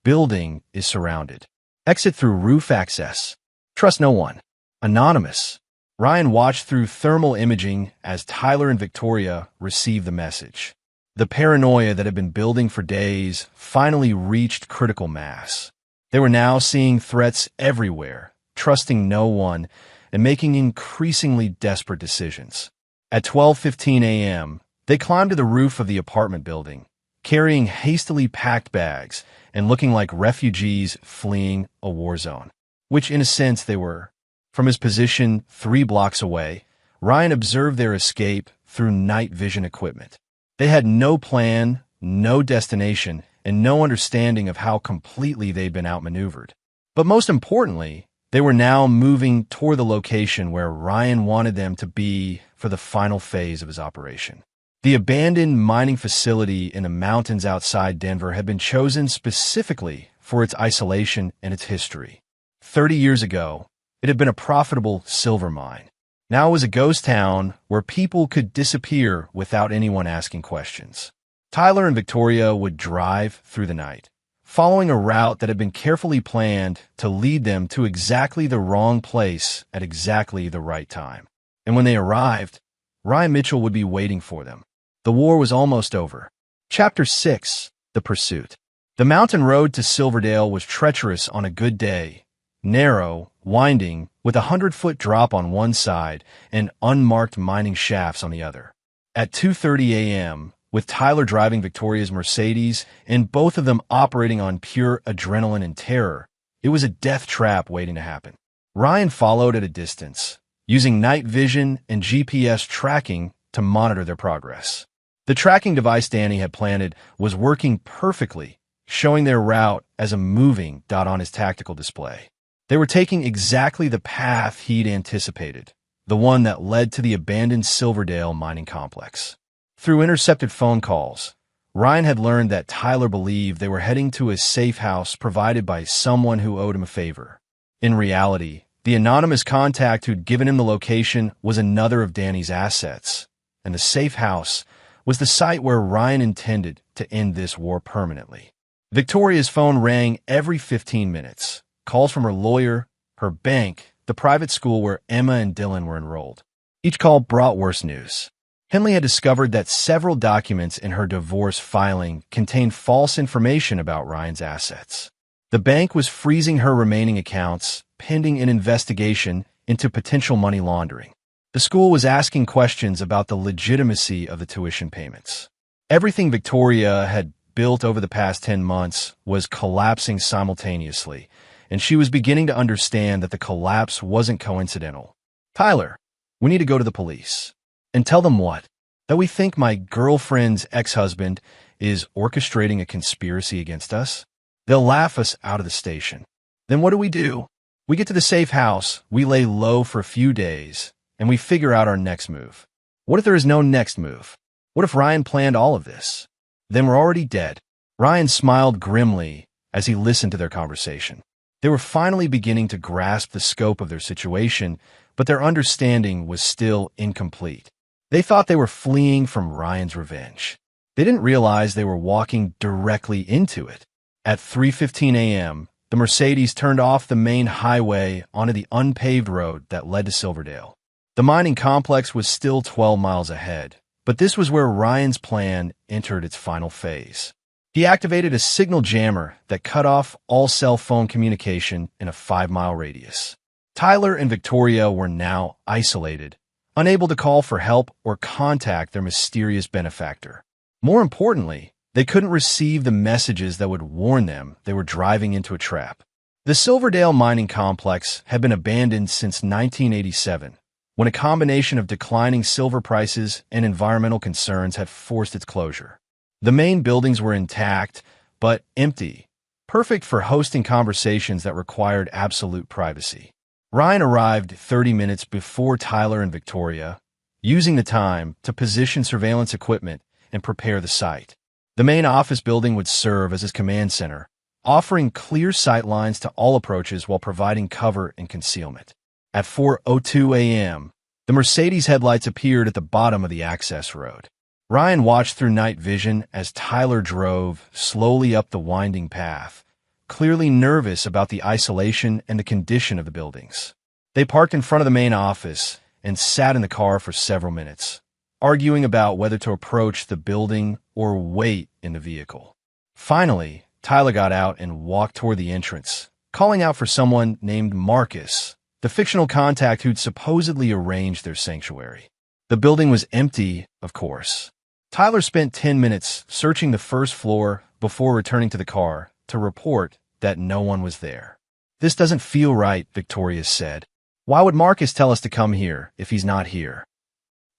Building is surrounded. Exit through roof access. Trust no one. Anonymous. Ryan watched through thermal imaging as Tyler and Victoria received the message. The paranoia that had been building for days finally reached critical mass. They were now seeing threats everywhere, trusting no one, and making increasingly desperate decisions. At 12:15 a.m., they climbed to the roof of the apartment building, carrying hastily packed bags and looking like refugees fleeing a war zone, which in a sense they were. From his position 3 blocks away, Ryan observed their escape through night vision equipment. They had no plan, no destination, and no understanding of how completely they'd been outmaneuvered. But most importantly, they were now moving toward the location where Ryan wanted them to be for the final phase of his operation. The abandoned mining facility in the mountains outside Denver had been chosen specifically for its isolation and its history. 30 years ago, it had been a profitable silver mine. Now it was a ghost town where people could disappear without anyone asking questions. Tyler and Victoria would drive through the night, following a route that had been carefully planned to lead them to exactly the wrong place at exactly the right time. And when they arrived, Ryan Mitchell would be waiting for them. The war was almost over. Chapter 6: The Pursuit. The mountain road to Silverdale was treacherous on a good day, narrow, winding, with a 100-foot drop on one side and unmarked mining shafts on the other. At 2:30 a.m., with Tyler driving Victoria's Mercedes and both of them operating on pure adrenaline and terror, it was a death trap waiting to happen. Ryan followed at a distance, using night vision and GPS tracking to monitor their progress. The tracking device Danny had planted was working perfectly, showing their route as a moving dot on his tactical display. They were taking exactly the path he'd anticipated, the one that led to the abandoned Silverdale mining complex. Through intercepted phone calls, Ryan had learned that Tyler believed they were heading to a safe house provided by someone who owed him a favor. In reality, the anonymous contact who'd given him the location was another of Danny's assets, and the safe house was the site where Ryan intended to end this war permanently. Victoria's phone rang every 15 minutes. Calls from her lawyer, her bank, the private school where Emma and Dylan were enrolled. Each call brought worse news. Henley had discovered that several documents in her divorce filing contained false information about Ryan's assets. The bank was freezing her remaining accounts, pending an investigation into potential money laundering. The school was asking questions about the legitimacy of the tuition payments. Everything Victoria had built over the past 10 months was collapsing simultaneously, and she was beginning to understand that the collapse wasn't coincidental. Tyler, we need to go to the police. And tell them what? That we think my girlfriend's ex-husband is orchestrating a conspiracy against us? They'll laugh us out of the station. Then what do? We get to the safe house, we lay low for a few days, and we figure out our next move. What if there is no next move? What if Ryan planned all of this? Then we're already dead. Ryan smiled grimly as he listened to their conversation. They were finally beginning to grasp the scope of their situation, but their understanding was still incomplete. They thought they were fleeing from Ryan's revenge. They didn't realize they were walking directly into it. At 3:15 a.m., the Mercedes turned off the main highway onto the unpaved road that led to Silverdale. The mining complex was still 12 miles ahead, but this was where Ryan's plan entered its final phase. He activated a signal jammer that cut off all cell phone communication in a 5-mile radius. Tyler and Victoria were now isolated, unable to call for help or contact their mysterious benefactor. More importantly, they couldn't receive the messages that would warn them they were driving into a trap. The Silverdale mining complex had been abandoned since 1987, when a combination of declining silver prices and environmental concerns had forced its closure. The main buildings were intact, but empty, perfect for hosting conversations that required absolute privacy. Ryan arrived 30 minutes before Tyler and Victoria, using the time to position surveillance equipment and prepare the site. The main office building would serve as his command center, offering clear sight lines to all approaches while providing cover and concealment. At 4:02 a.m., the Mercedes headlights appeared at the bottom of the access road. Ryan watched through night vision as Tyler drove slowly up the winding path, clearly nervous about the isolation and the condition of the buildings. They parked in front of the main office and sat in the car for several minutes, arguing about whether to approach the building or wait in the vehicle. Finally, Tyler got out and walked toward the entrance, calling out for someone named Marcus, the fictional contact who'd supposedly arranged their sanctuary. The building was empty, of course. Tyler spent 10 minutes searching the first floor before returning to the car to report that no one was there. "This doesn't feel right," Victoria said. "Why would Marcus tell us to come here if he's not here?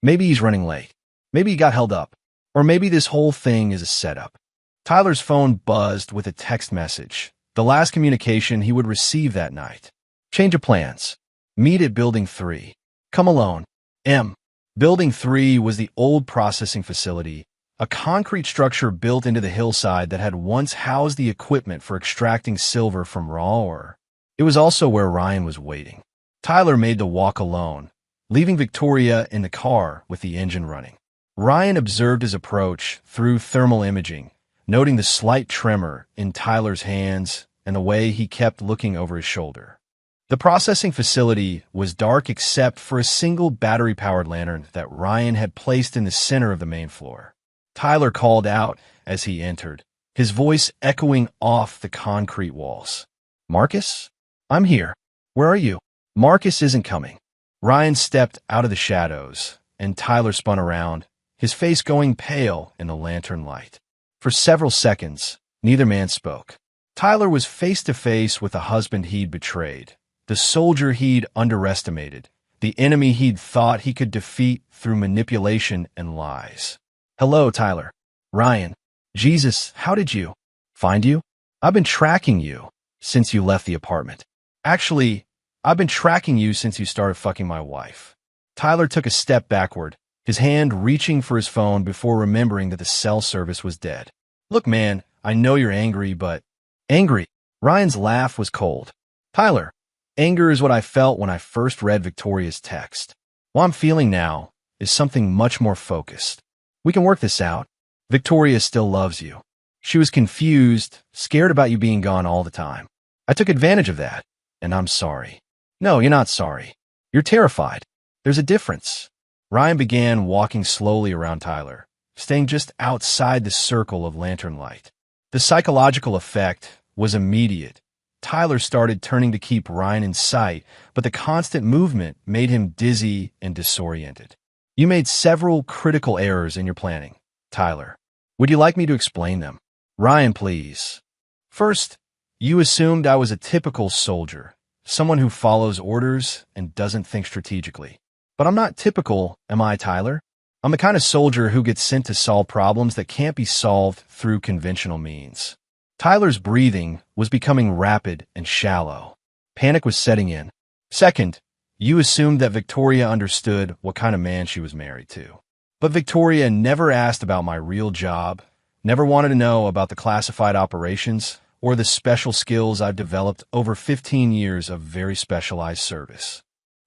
Maybe he's running late. Maybe he got held up. Or maybe this whole thing is a setup." Tyler's phone buzzed with a text message, the last communication he would receive that night. "Change of plans. Meet at Building 3. Come alone. M." Building 3 was the old processing facility, a concrete structure built into the hillside that had once housed the equipment for extracting silver from raw ore. It was also where Ryan was waiting. Tyler made the walk alone, leaving Victoria in the car with the engine running. Ryan observed his approach through thermal imaging, noting the slight tremor in Tyler's hands and the way he kept looking over his shoulder. The processing facility was dark except for a single battery-powered lantern that Ryan had placed in the center of the main floor. Tyler called out as he entered, his voice echoing off the concrete walls. "Marcus? I'm here. Where are you?" "Marcus isn't coming." Ryan stepped out of the shadows, and Tyler spun around, his face going pale in the lantern light. For several seconds, neither man spoke. Tyler was face to face with the husband he'd betrayed, the soldier he'd underestimated, the enemy he'd thought he could defeat through manipulation and lies. "Hello, Tyler." "Ryan. Jesus, how did you find you? I've been tracking you since you left the apartment. Actually, I've been tracking you since you started fucking my wife." Tyler took a step backward, his hand reaching for his phone before remembering that the cell service was dead. "Look, man, I know you're angry, but..." "Angry?" Ryan's laugh was cold. "Tyler, anger is what I felt when I first read Victoria's text. What I'm feeling now is something much more focused. We can work this out. Victoria still loves you. She was confused, scared about you being gone all the time. I took advantage of that, and I'm sorry." "No, you're not sorry. You're terrified. There's a difference." Ryan began walking slowly around Tyler, staying just outside the circle of lantern light. The psychological effect was immediate. Tyler started turning to keep Ryan in sight, but the constant movement made him dizzy and disoriented. "You made several critical errors in your planning, Tyler. Would you like me to explain them?" "Ryan, please." "First, you assumed I was a typical soldier, someone who follows orders and doesn't think strategically. But I'm not typical, am I, Tyler? I'm the kind of soldier who gets sent to solve problems that can't be solved through conventional means." Tyler's breathing was becoming rapid and shallow. Panic was setting in. "Second, you assumed that Victoria understood what kind of man she was married to. But Victoria never asked about my real job, never wanted to know about the classified operations or the special skills I've developed over 15 years of very specialized service.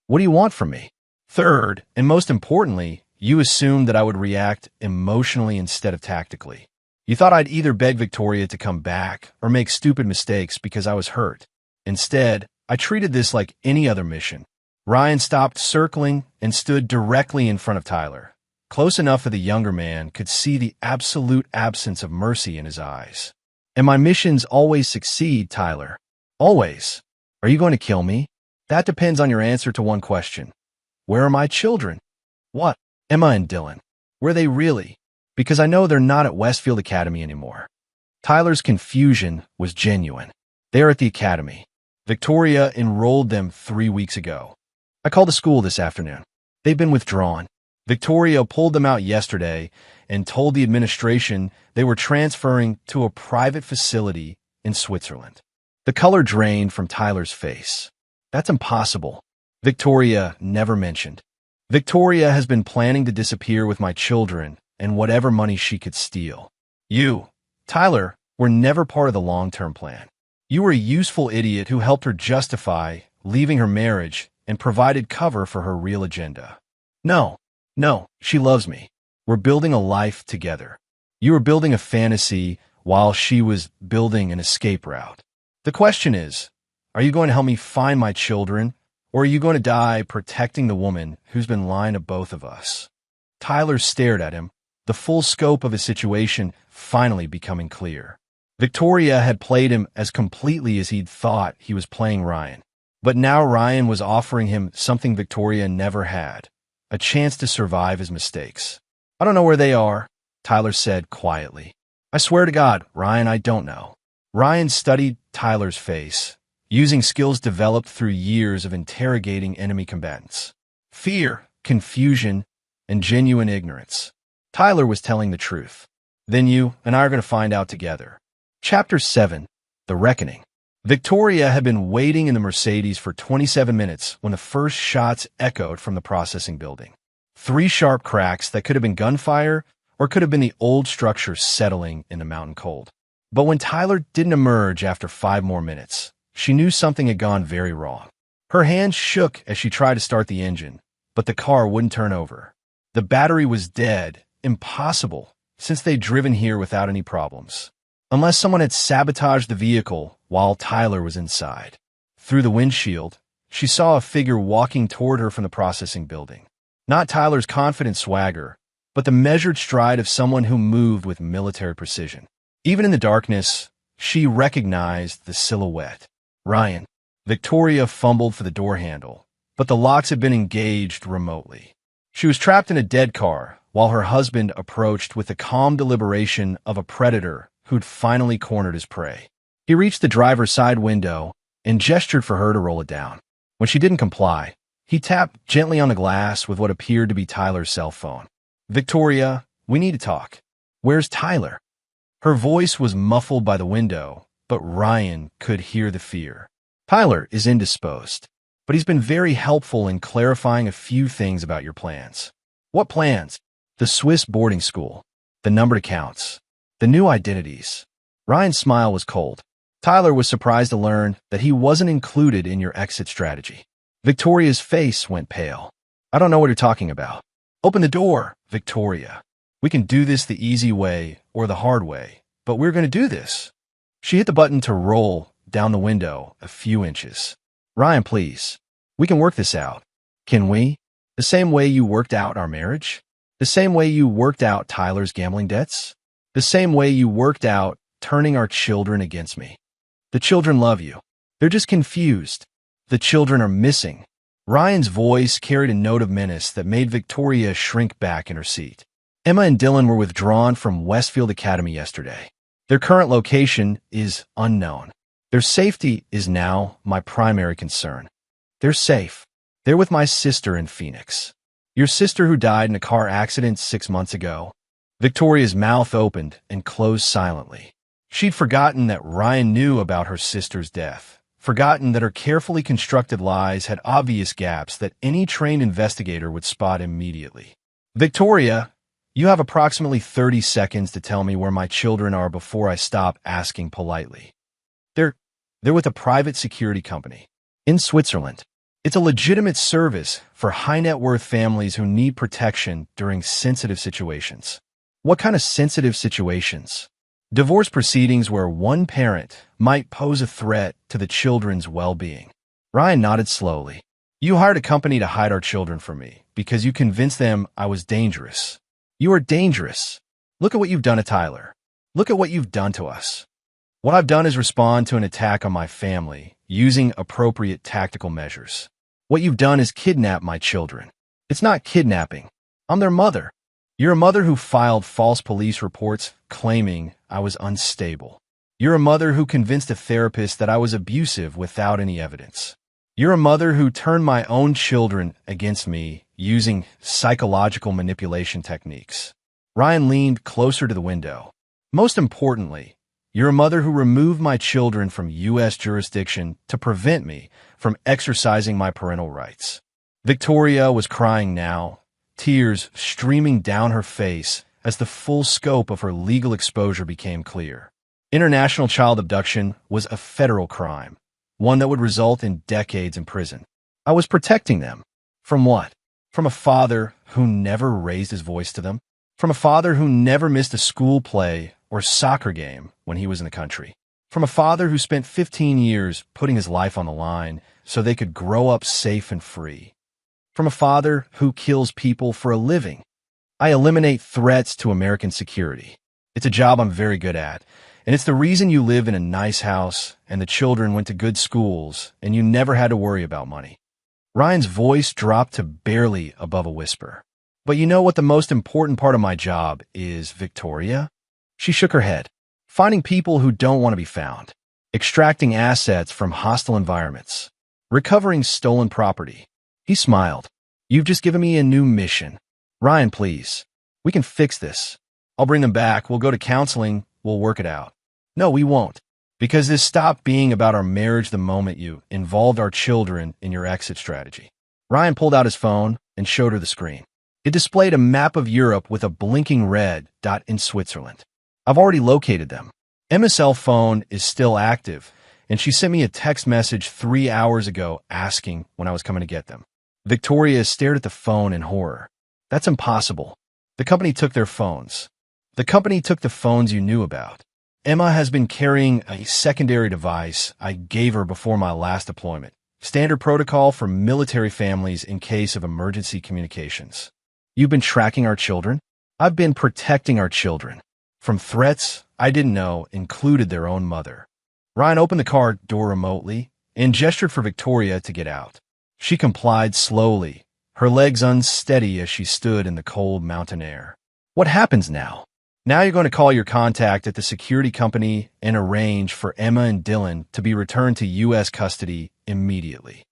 What do you want from me? Third, and most importantly, you assumed that I would react emotionally instead of tactically. You thought I'd either beg Victoria to come back or make stupid mistakes because I was hurt. Instead, I treated this like any other mission." Ryan stopped circling and stood directly in front of Tyler, close enough that the younger man could see the absolute absence of mercy in his eyes. "And my missions always succeed, Tyler. Always. Are you going to kill me? That depends on your answer to one question. Where are my children? What? Emma and Dylan. Were they really? Because I know they're not at Westfield Academy anymore." Tyler's confusion was genuine. "They're at the academy. Victoria enrolled them 3 weeks ago. I called the school this afternoon. They've been withdrawn. Victoria pulled them out yesterday and told the administration they were transferring to a private facility in Switzerland." The color drained from Tyler's face. "That's impossible. Victoria never mentioned. Victoria has been planning to disappear with my children and whatever money she could steal. You, Tyler, were never part of the long-term plan. You were a useful idiot who helped her justify leaving her marriage and provided cover for her real agenda. No, she loves me. We're building a life together. You were building a fantasy while she was building an escape route. The question is, are you going to help me find my children, or are you going to die protecting the woman who's been lying to both of us? Tyler stared at him, the full scope of his situation finally becoming clear. Victoria had played him as completely as he'd thought he was playing Ryan. But now Ryan was offering him something Victoria never had, a chance to survive his mistakes. I don't know where they are, Tyler said quietly. I swear to God, Ryan, I don't know. Ryan studied Tyler's face, using skills developed through years of interrogating enemy combatants. Fear, confusion, and genuine ignorance. Tyler was telling the truth. Then you and I are going to find out together. Chapter 7. The Reckoning. Victoria had been waiting in the Mercedes for 27 minutes when the first shots echoed from the processing building. 3 sharp cracks that could have been gunfire or could have been the old structure settling in the mountain cold. But when Tyler didn't emerge after 5 more minutes, she knew something had gone very wrong. Her hands shook as she tried to start the engine, but the car wouldn't turn over. The battery was dead, impossible, since they'd driven here without any problems. Unless someone had sabotaged the vehicle while Tyler was inside. Through the windshield, she saw a figure walking toward her from the processing building. Not Tyler's confident swagger, but the measured stride of someone who moved with military precision. Even in the darkness, she recognized the silhouette. Ryan. Victoria fumbled for the door handle, but the locks had been engaged remotely. She was trapped in a dead car while her husband approached with the calm deliberation of a predator who'd finally cornered his prey. He reached the driver's side window and gestured for her to roll it down. When she didn't comply, he tapped gently on the glass with what appeared to be Tyler's cell phone. Victoria, we need to talk. Where's Tyler? Her voice was muffled by the window, but Ryan could hear the fear. Tyler is indisposed, but he's been very helpful in clarifying a few things about your plans. What plans? The Swiss boarding school, the numbered accounts, the new identities. Ryan's smile was cold. Tyler was surprised to learn that he wasn't included in your exit strategy. Victoria's face went pale. I don't know what you're talking about. Open the door, Victoria. We can do this the easy way or the hard way, but we're going to do this. She hit the button to roll down the window a few inches. Ryan, please. We can work this out. Can we? The same way you worked out our marriage? The same way you worked out Tyler's gambling debts? The same way you worked out turning our children against me? The children love you. They're just confused. The children are missing. Ryan's voice carried a note of menace that made Victoria shrink back in her seat. Emma and Dylan were withdrawn from Westfield Academy yesterday. Their current location is unknown. Their safety is now my primary concern. They're safe. They're with my sister in Phoenix. Your sister who died in a car accident 6 months ago. Victoria's mouth opened and closed silently. She'd forgotten that Ryan knew about her sister's death, forgotten that her carefully constructed lies had obvious gaps that any trained investigator would spot immediately. Victoria, you have approximately 30 seconds to tell me where my children are before I stop asking politely. They're with a private security company in Switzerland. It's a legitimate service for high-net-worth families who need protection during sensitive situations. What kind of sensitive situations? Divorce proceedings where one parent might pose a threat to the children's well-being. Ryan nodded slowly. You hired a company to hide our children from me because you convinced them I was dangerous. You are dangerous. Look at what you've done to Tyler. Look at what you've done to us. What I've done is respond to an attack on my family using appropriate tactical measures. What you've done is kidnap my children. It's not kidnapping. I'm their mother. You're a mother who filed false police reports claiming I was unstable. You're a mother who convinced a therapist that I was abusive without any evidence. You're a mother who turned my own children against me using psychological manipulation techniques. Ryan leaned closer to the window. Most importantly, you're a mother who removed my children from U.S. jurisdiction to prevent me from exercising my parental rights. Victoria was crying now, tears streaming down her face as the full scope of her legal exposure became clear. International child abduction was a federal crime, one that would result in decades in prison. I was protecting them. From what? From a father who never raised his voice to them? From a father who never missed a school play or soccer game when he was in the country. From a father who spent 15 years putting his life on the line so they could grow up safe and free. From a father who kills people for a living. I eliminate threats to American security. It's a job I'm very good at, and it's the reason you live in a nice house and the children went to good schools and you never had to worry about money. Ryan's voice dropped to barely above a whisper. But you know what the most important part of my job is, Victoria? She shook her head. Finding people who don't want to be found. Extracting assets from hostile environments. Recovering stolen property. He smiled. You've just given me a new mission. Ryan, please. We can fix this. I'll bring them back. We'll go to counseling. We'll work it out. No, we won't. Because this stopped being about our marriage the moment you involved our children in your exit strategy. Ryan pulled out his phone and showed her the screen. It displayed a map of Europe with a blinking red dot in Switzerland. I've already located them. Emma's cell phone is still active, and she sent me a text message 3 hours ago asking when I was coming to get them. Victoria stared at the phone in horror. That's impossible. The company took their phones. The company took the phones you knew about. Emma has been carrying a secondary device I gave her before my last deployment. Standard protocol for military families in case of emergency communications. You've been tracking our children? I've been protecting our children. From threats I didn't know included their own mother. Ryan opened the car door remotely and gestured for Victoria to get out. She complied slowly, her legs unsteady as she stood in the cold mountain air. What happens now? Now you're going to call your contact at the security company and arrange for Emma and Dylan to be returned to U.S. custody immediately.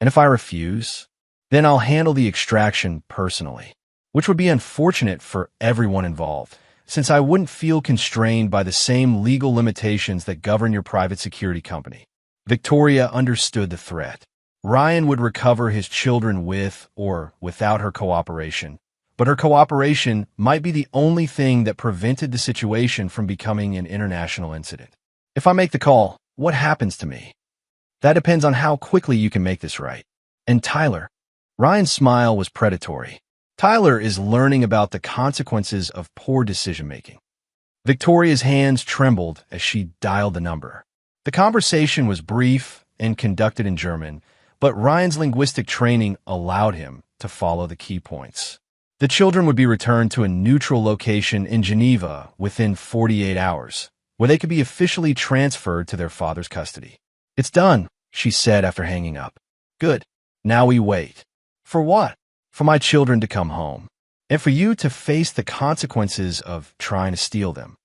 And if I refuse, then I'll handle the extraction personally, which would be unfortunate for everyone involved, since I wouldn't feel constrained by the same legal limitations that govern your private security company. Victoria understood the threat. Ryan would recover his children with or without her cooperation, but her cooperation might be the only thing that prevented the situation from becoming an international incident. If I make the call, what happens to me? That depends on how quickly you can make this right. And Tyler? Ryan's smile was predatory. Tyler is learning about the consequences of poor decision-making. Victoria's hands trembled as she dialed the number. The conversation was brief and conducted in German, but Ryan's linguistic training allowed him to follow the key points. The children would be returned to a neutral location in Geneva within 48 hours, where they could be officially transferred to their father's custody. It's done, she said after hanging up. Good. Now we wait. For what? For my children to come home, and for you to face the consequences of trying to steal them.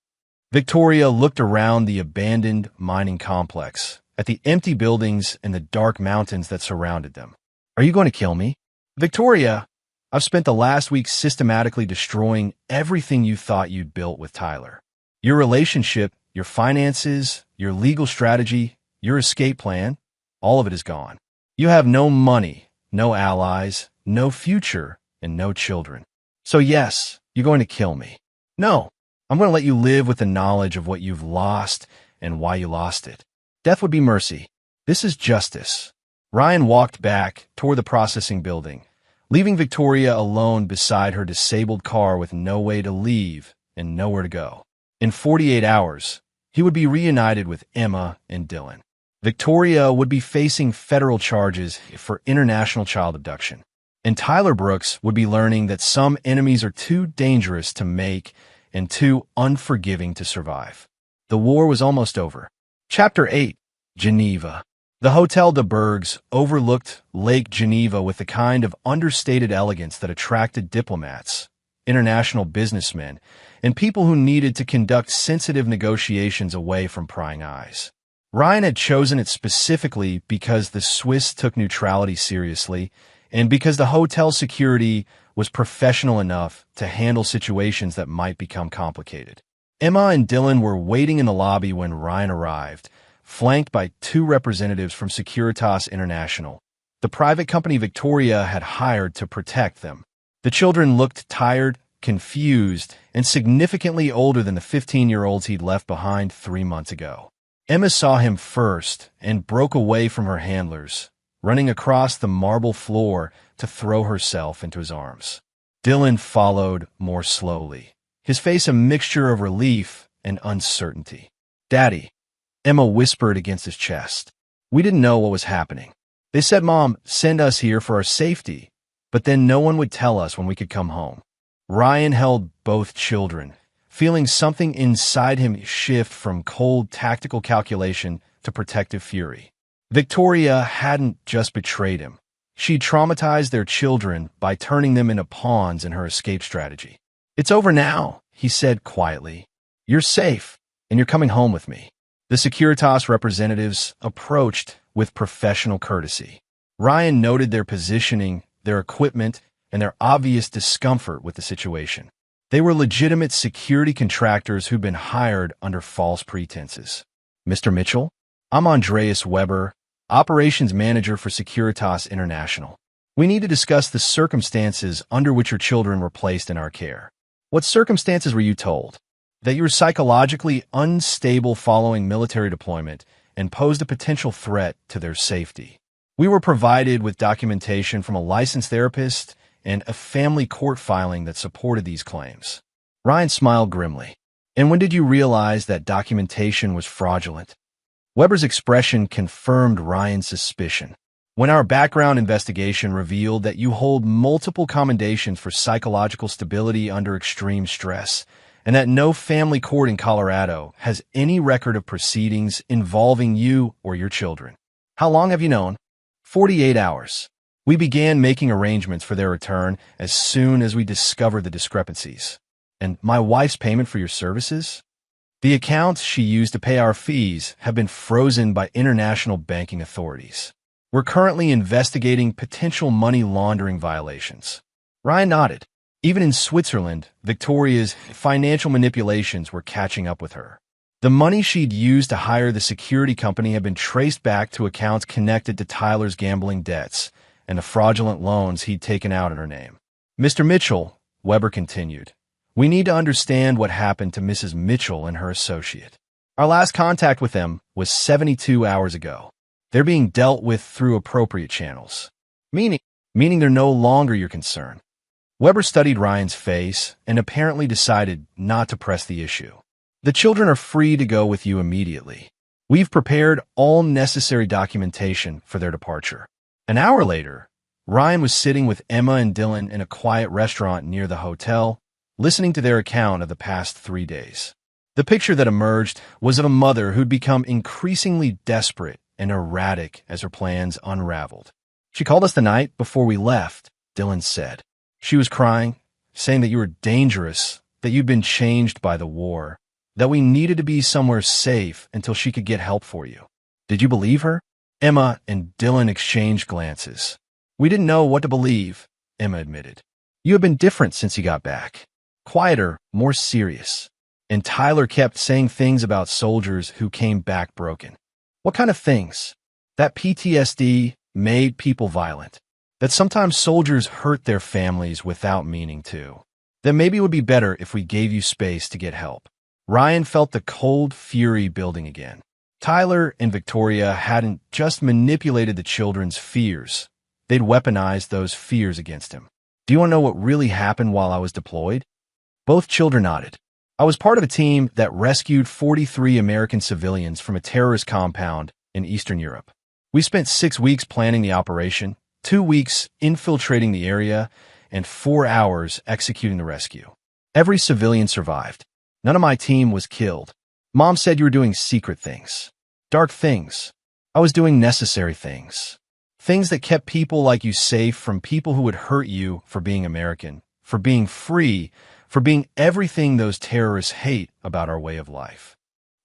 Victoria looked around the abandoned mining complex, at the empty buildings and the dark mountains that surrounded them. Are you going to kill me? Victoria, I've spent the last week systematically destroying everything you thought you'd built with Tyler. Your relationship, your finances, your legal strategy, your escape plan, all of it is gone. You have no money, no allies, no future, and no children. So yes, you're going to kill me. No, I'm going to let you live with the knowledge of what you've lost and why you lost it. Death would be mercy. This is justice. Ryan walked back toward the processing building, leaving Victoria alone beside her disabled car with no way to leave and nowhere to go. In 48 hours, he would be reunited with Emma and Dylan. Victoria would be facing federal charges for international child abduction. And Tyler Brooks would be learning that some enemies are too dangerous to make and too unforgiving to survive. The war was almost over. Chapter 8. Geneva. The Hotel de Bergs overlooked Lake Geneva with the kind of understated elegance that attracted diplomats, international businessmen, and people who needed to conduct sensitive negotiations away from prying eyes. Ryan had chosen it specifically because the Swiss took neutrality seriously and because the hotel security was professional enough to handle situations that might become complicated. Emma and Dylan were waiting in the lobby when Ryan arrived, flanked by 2 representatives from Securitas International, the private company Victoria had hired to protect them. The children looked tired, confused, and significantly older than the 15-year-olds he'd left behind 3 months ago. Emma saw him first and broke away from her handlers, running across the marble floor to throw herself into his arms. Dylan followed more slowly, his face a mixture of relief and uncertainty. "Daddy," Emma whispered against his chest. "We didn't know what was happening. They said Mom sent us here for our safety, but then no one would tell us when we could come home." Ryan held both children, feeling something inside him shift from cold tactical calculation to protective fury. Victoria hadn't just betrayed him. She traumatized their children by turning them into pawns in her escape strategy. "It's over now," he said quietly. "You're safe, and you're coming home with me." The Securitas representatives approached with professional courtesy. Ryan noted their positioning, their equipment, and their obvious discomfort with the situation. They were legitimate security contractors who'd been hired under false pretenses. "Mr. Mitchell, I'm Andreas Weber, Operations Manager for Securitas International. We need to discuss the circumstances under which your children were placed in our care." "What circumstances were you told?" "That you were psychologically unstable following military deployment and posed a potential threat to their safety. We were provided with documentation from a licensed therapist and a family court filing that supported these claims." Ryan smiled grimly. "And when did you realize that documentation was fraudulent?" Weber's expression confirmed Ryan's suspicion. "When our background investigation revealed that you hold multiple commendations for psychological stability under extreme stress, and that no family court in Colorado has any record of proceedings involving you or your children." "How long have you known?" 48 hours. "We began making arrangements for their return as soon as we discovered the discrepancies." "And my wife's payment for your services?" "The accounts she used to pay our fees have been frozen by international banking authorities. We're currently investigating potential money laundering violations." Ryan nodded. Even in Switzerland, Victoria's financial manipulations were catching up with her. The money she'd used to hire the security company had been traced back to accounts connected to Tyler's gambling debts and the fraudulent loans he'd taken out in her name. "Mr. Mitchell," Weber continued, "we need to understand what happened to Mrs. Mitchell and her associate. Our last contact with them was 72 hours ago. They're being dealt with through appropriate channels." Meaning they're no longer your concern." Weber studied Ryan's face and apparently decided not to press the issue. "The children are free to go with you immediately. We've prepared all necessary documentation for their departure." An hour later, Ryan was sitting with Emma and Dylan in a quiet restaurant near the hotel, listening to their account of the past 3 days. The picture that emerged was of a mother who'd become increasingly desperate and erratic as her plans unraveled. "She called us the night before we left," Dylan said. "She was crying, saying that you were dangerous, that you'd been changed by the war, that we needed to be somewhere safe until she could get help for you." "Did you believe her?" Emma and Dylan exchanged glances. "We didn't know what to believe," Emma admitted. "You have been different since you got back. Quieter, more serious. And Tyler kept saying things about soldiers who came back broken." "What kind of things?" "That PTSD made people violent. That sometimes soldiers hurt their families without meaning to. That maybe it would be better if we gave you space to get help." Ryan felt the cold fury building again. Tyler and Victoria hadn't just manipulated the children's fears. They'd weaponized those fears against him. "Do you want to know what really happened while I was deployed?" Both children nodded. "I was part of a team that rescued 43 American civilians from a terrorist compound in Eastern Europe. We spent 6 weeks planning the operation, 2 weeks infiltrating the area, and 4 hours executing the rescue. Every civilian survived. None of my team was killed. Mom said you were doing secret things, dark things. I was doing necessary things. Things that kept people like you safe from people who would hurt you for being American, for being free, for being everything those terrorists hate about our way of life."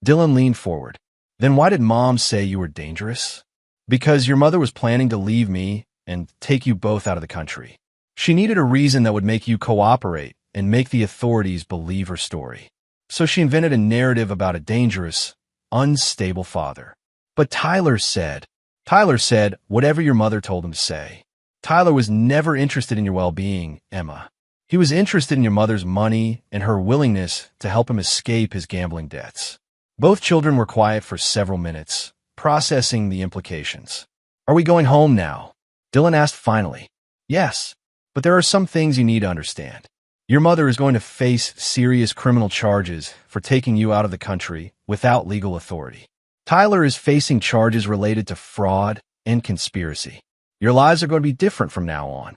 Dylan leaned forward. "Then why did Mom say you were dangerous?" "Because your mother was planning to leave me and take you both out of the country. She needed a reason that would make you cooperate and make the authorities believe her story. So she invented a narrative about a dangerous, unstable father." "But Tyler said whatever your mother told him to say. Tyler was never interested in your well-being, Emma. He was interested in your mother's money and her willingness to help him escape his gambling debts." Both children were quiet for several minutes, processing the implications. "Are we going home now?" Dylan asked finally. "Yes, But there are some things you need to understand. Your mother is going to face serious criminal charges for taking you out of the country without legal authority. Tyler is facing charges related to fraud and conspiracy. Your lives are going to be different from now on.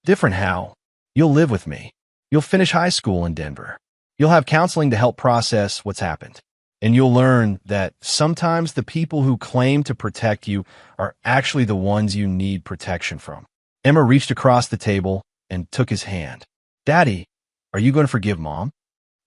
Different how? You'll live with me. You'll finish high school in Denver. You'll have counseling to help process what's happened. And you'll learn that sometimes the people who claim to protect you are actually the ones you need protection from. Emma reached across the table and took his hand. Daddy, are you going to forgive Mom?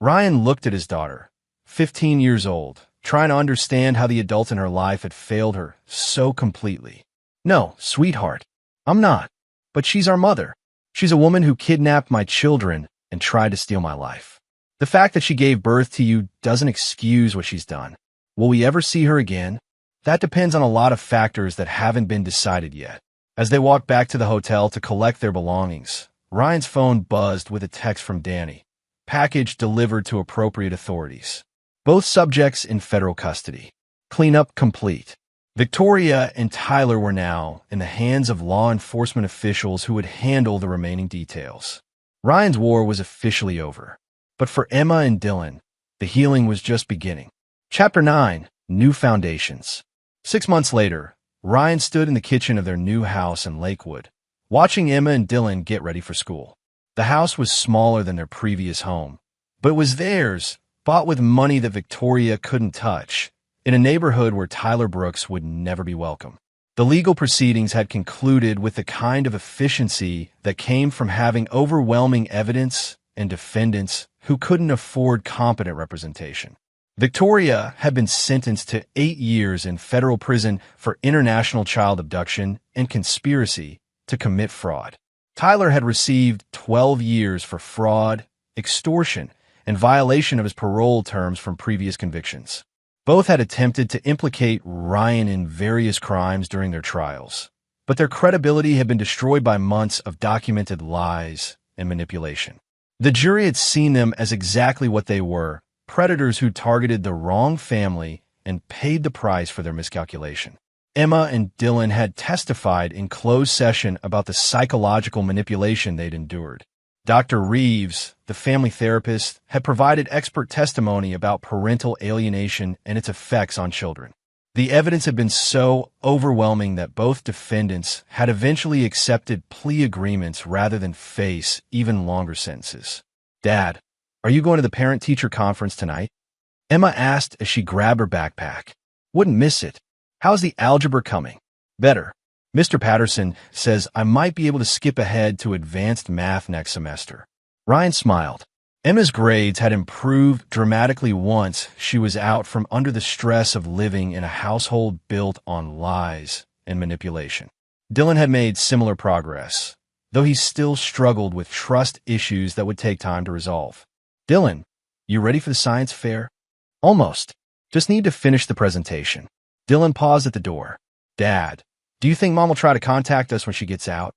Ryan looked at his daughter, 15 years old, trying to understand how the adult in her life had failed her so completely. No, sweetheart, I'm not. But she's our mother. She's a woman who kidnapped my children and tried to steal my life. The fact that she gave birth to you doesn't excuse what she's done. Will we ever see her again? That depends on a lot of factors that haven't been decided yet. As they walked back to the hotel to collect their belongings, Ryan's phone buzzed with a text from Danny. Package delivered to appropriate authorities. Both subjects in federal custody. Cleanup complete. Victoria and Tyler were now in the hands of law enforcement officials who would handle the remaining details. Ryan's war was officially over. But for Emma and Dylan, the healing was just beginning. Chapter 9, New Foundations. 6 months later, Ryan stood in the kitchen of their new house in Lakewood, watching Emma and Dylan get ready for school. The house was smaller than their previous home, but it was theirs, bought with money that Victoria couldn't touch, in a neighborhood where Tyler Brooks would never be welcome. The legal proceedings had concluded with the kind of efficiency that came from having overwhelming evidence and defendants who couldn't afford competent representation. Victoria had been sentenced to 8 years in federal prison for international child abduction and conspiracy to commit fraud. Tyler had received 12 years for fraud, extortion, and violation of his parole terms from previous convictions. Both had attempted to implicate Ryan in various crimes during their trials, but their credibility had been destroyed by months of documented lies and manipulation. The jury had seen them as exactly what they were, predators who targeted the wrong family and paid the price for their miscalculation. Emma and Dylan had testified in closed session about the psychological manipulation they'd endured. Dr. Reeves, the family therapist, had provided expert testimony about parental alienation and its effects on children. The evidence had been so overwhelming that both defendants had eventually accepted plea agreements rather than face even longer sentences. Dad, are you going to the parent-teacher conference tonight? Emma asked as she grabbed her backpack. Wouldn't miss it. How's the algebra coming? Better. Mr. Patterson says I might be able to skip ahead to advanced math next semester. Ryan smiled. Emma's grades had improved dramatically once she was out from under the stress of living in a household built on lies and manipulation. Dylan had made similar progress, though he still struggled with trust issues that would take time to resolve. Dylan, you ready for the science fair? Almost. Just need to finish the presentation. Dylan paused at the door. Dad, do you think Mom will try to contact us when she gets out?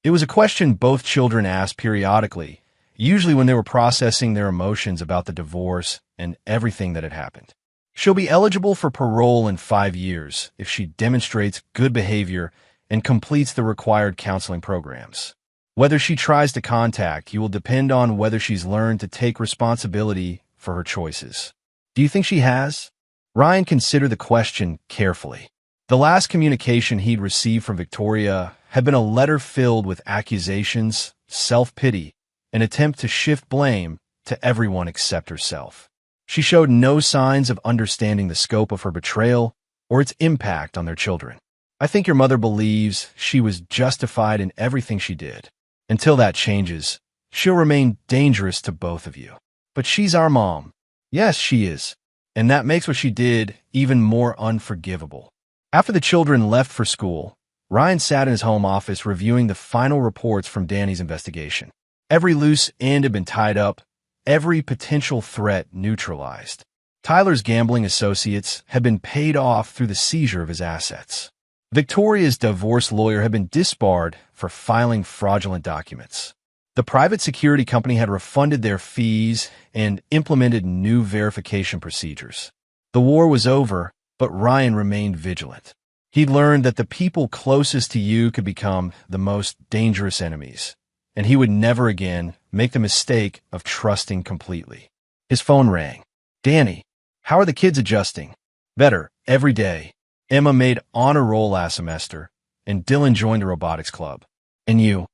It was a question both children asked periodically, usually when they were processing their emotions about the divorce and everything that had happened. She'll be eligible for parole in 5 years if she demonstrates good behavior and completes the required counseling programs. Whether she tries to contact you will depend on whether she's learned to take responsibility for her choices. Do you think she has? Ryan considered the question carefully. The last communication he'd received from Victoria had been a letter filled with accusations, self-pity, an attempt to shift blame to everyone except herself. She showed no signs of understanding the scope of her betrayal or its impact on their children. I think your mother believes she was justified in everything she did. Until that changes, she'll remain dangerous to both of you. But she's our mom. Yes, she is. And that makes what she did even more unforgivable. After the children left for school, Ryan sat in his home office reviewing the final reports from Danny's investigation. Every loose end had been tied up, every potential threat neutralized. Tyler's gambling associates had been paid off through the seizure of his assets. Victoria's divorce lawyer had been disbarred for filing fraudulent documents. The private security company had refunded their fees and implemented new verification procedures. The war was over, but Ryan remained vigilant. He'd learned that the people closest to you could become the most dangerous enemies, and he would never again make the mistake of trusting completely. His phone rang. "Danny, how are the kids adjusting?" "Better, every day. Emma made honor roll last semester, and Dylan joined the robotics club." "And you?"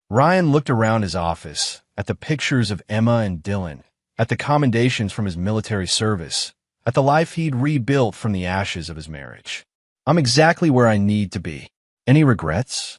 Ryan looked around his office, at the pictures of Emma and Dylan, at the commendations from his military service, at the life he'd rebuilt from the ashes of his marriage. "I'm exactly where I need to be." "Any regrets?"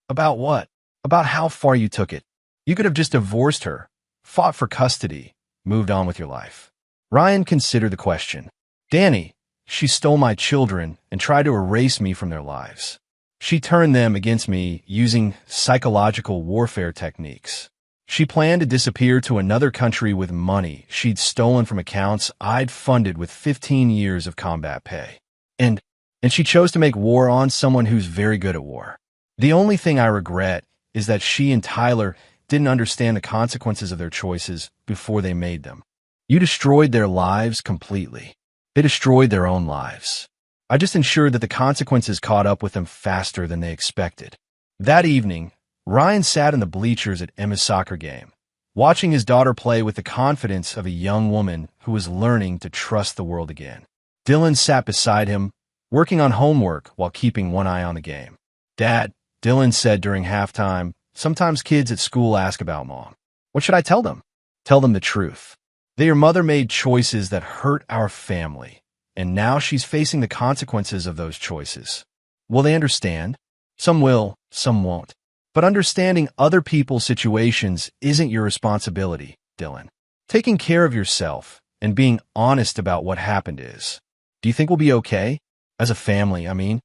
"About what?" "About how far you took it. You could have just divorced her, fought for custody, moved on with your life." Ryan considered the question. "Danny, she stole my children and tried to erase me from their lives. She turned them against me using psychological warfare techniques. She planned to disappear to another country with money she'd stolen from accounts I'd funded with 15 years of combat pay. And she chose to make war on someone who's very good at war. The only thing I regret is that she and Tyler didn't understand the consequences of their choices before they made them. You destroyed their lives completely. They destroyed their own lives. I just ensured that the consequences caught up with them faster than they expected." That evening, Ryan sat in the bleachers at Emma's soccer game, watching his daughter play with the confidence of a young woman who was learning to trust the world again. Dylan sat beside him, working on homework while keeping one eye on the game. "Dad," Dylan said during halftime, "sometimes kids at school ask about Mom. What should I tell them?" "Tell them the truth. That your mother made choices that hurt our family, and now she's facing the consequences of those choices. Will they understand? Some will, some won't. But understanding other people's situations isn't your responsibility, Dylan. Taking care of yourself and being honest about what happened is. Do you think we'll be okay? As a family, I mean."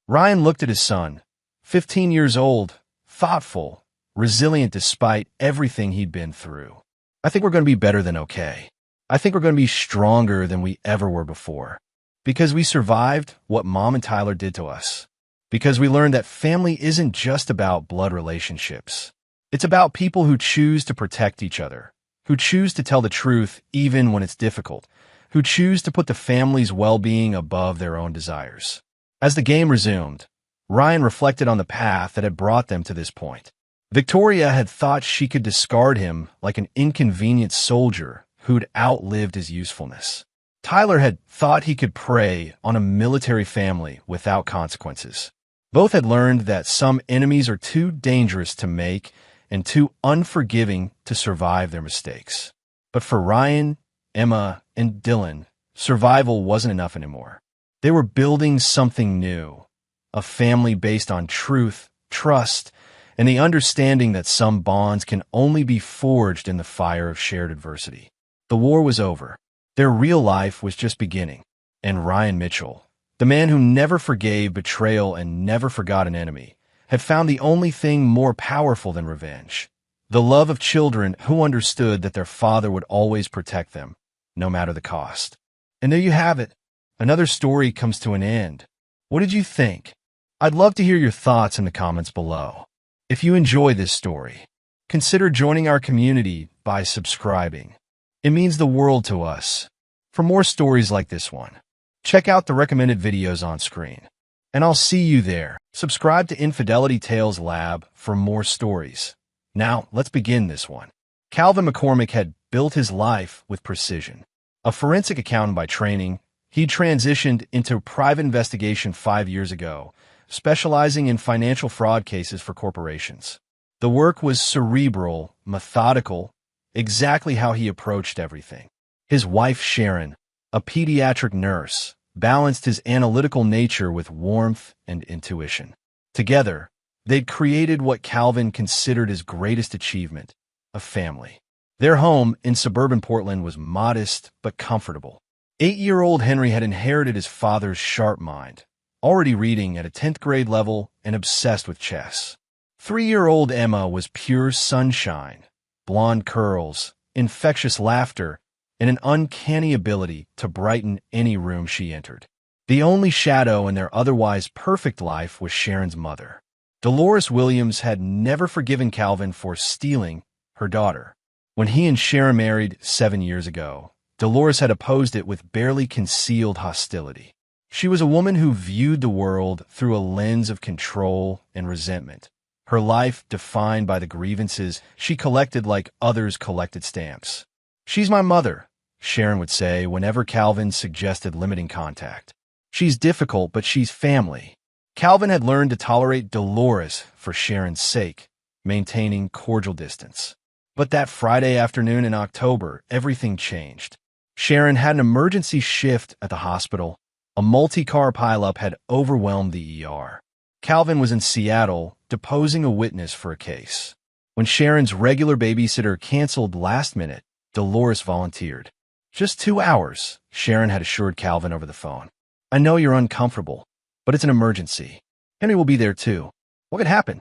Ryan looked at his son, 15 years old, thoughtful, resilient despite everything he'd been through. "I think we're going to be better than okay. I think we're going to be stronger than we ever were before. Because we survived what Mom and Tyler did to us. Because we learned that family isn't just about blood relationships. It's about people who choose to protect each other, who choose to tell the truth even when it's difficult, who choose to put the family's well-being above their own desires." As the game resumed, Ryan reflected on the path that had brought them to this point. Victoria had thought she could discard him like an inconvenient soldier who'd outlived his usefulness. Tyler had thought he could prey on a military family without consequences. Both had learned that some enemies are too dangerous to make and too unforgiving to survive their mistakes. But for Ryan, Emma, and Dylan, survival wasn't enough anymore. They were building something new, a family based on truth, trust, and the understanding that some bonds can only be forged in the fire of shared adversity. The war was over. Their real life was just beginning. And Ryan Mitchell, the man who never forgave betrayal and never forgot an enemy, had found the only thing more powerful than revenge: the love of children who understood that their father would always protect them, no matter the cost. And there you have it. Another story comes to an end. What did you think? I'd love to hear your thoughts in the comments below. If you enjoy this story, consider joining our community by subscribing. It means the world to us. For more stories like this one, check out the recommended videos on screen. And I'll see you there. Subscribe to Infidelity Tales Lab for more stories. Now, let's begin this one. Calvin McCormick had built his life with precision. A forensic accountant by training, he transitioned into private investigation 5 years ago, specializing in financial fraud cases for corporations. The work was cerebral, methodical, exactly how he approached everything. His wife, Sharon, a pediatric nurse, balanced his analytical nature with warmth and intuition. Together, they'd created what Calvin considered his greatest achievement, a family. Their home in suburban Portland was modest but comfortable. 8-year-old Henry had inherited his father's sharp mind, already reading at a 10th grade level and obsessed with chess. 3-year-old Emma was pure sunshine, blonde curls, infectious laughter, and an uncanny ability to brighten any room she entered. The only shadow in their otherwise perfect life was Sharon's mother. Dolores Williams had never forgiven Calvin for stealing her daughter. When he and Sharon married 7 years ago, Dolores had opposed it with barely concealed hostility. She was a woman who viewed the world through a lens of control and resentment, her life defined by the grievances she collected like others collected stamps. "She's my mother," Sharon would say whenever Calvin suggested limiting contact. "She's difficult, but she's family." Calvin had learned to tolerate Dolores for Sharon's sake, maintaining cordial distance. But that Friday afternoon in October, everything changed. Sharon had an emergency shift at the hospital. A multi-car pileup had overwhelmed the ER. Calvin was in Seattle, deposing a witness for a case. When Sharon's regular babysitter canceled last minute, Dolores volunteered. "Just 2 hours," Sharon had assured Calvin over the phone. "I know you're uncomfortable, but it's an emergency. Henry will be there too. What could happen?"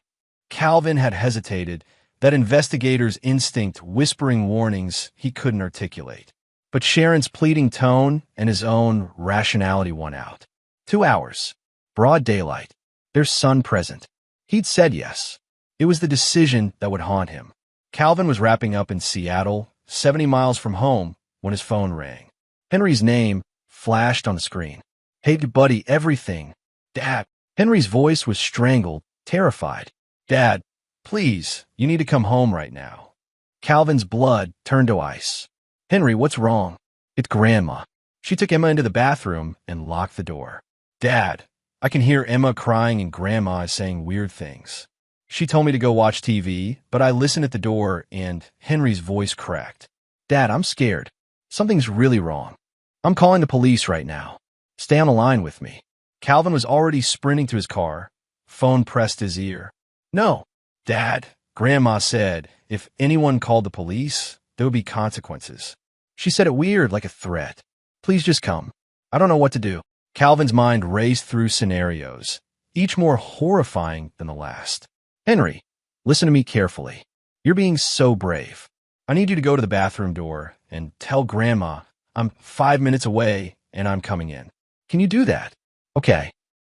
Calvin had hesitated, that investigator's instinct whispering warnings he couldn't articulate. But Sharon's pleading tone and his own rationality won out. 2 hours. Broad daylight. There's sun present. He'd said yes. It was the decision that would haunt him. Calvin was wrapping up in Seattle, 70 miles from home, when his phone rang. Henry's name flashed on the screen. "Hey, buddy, everything." "Dad." Henry's voice was strangled, terrified. "Dad, please, you need to come home right now." Calvin's blood turned to ice. "Henry, what's wrong?" "It's Grandma. She took Emma into the bathroom and locked the door." "Dad, I can hear Emma crying and Grandma is saying weird things. She told me to go watch TV, but I listened at the door and..." Henry's voice cracked. "Dad, I'm scared. Something's really wrong. I'm calling the police right now. Stay on the line with me." Calvin was already sprinting to his car. Phone pressed his ear. "No, Dad," Grandma said, "if anyone called the police, there would be consequences." She said it weird, like a threat. "Please just come. I don't know what to do." Calvin's mind raced through scenarios, each more horrifying than the last. "Henry, listen to me carefully. You're being so brave. I need you to go to the bathroom door and tell Grandma I'm 5 minutes away and I'm coming in. Can you do that?" "Okay.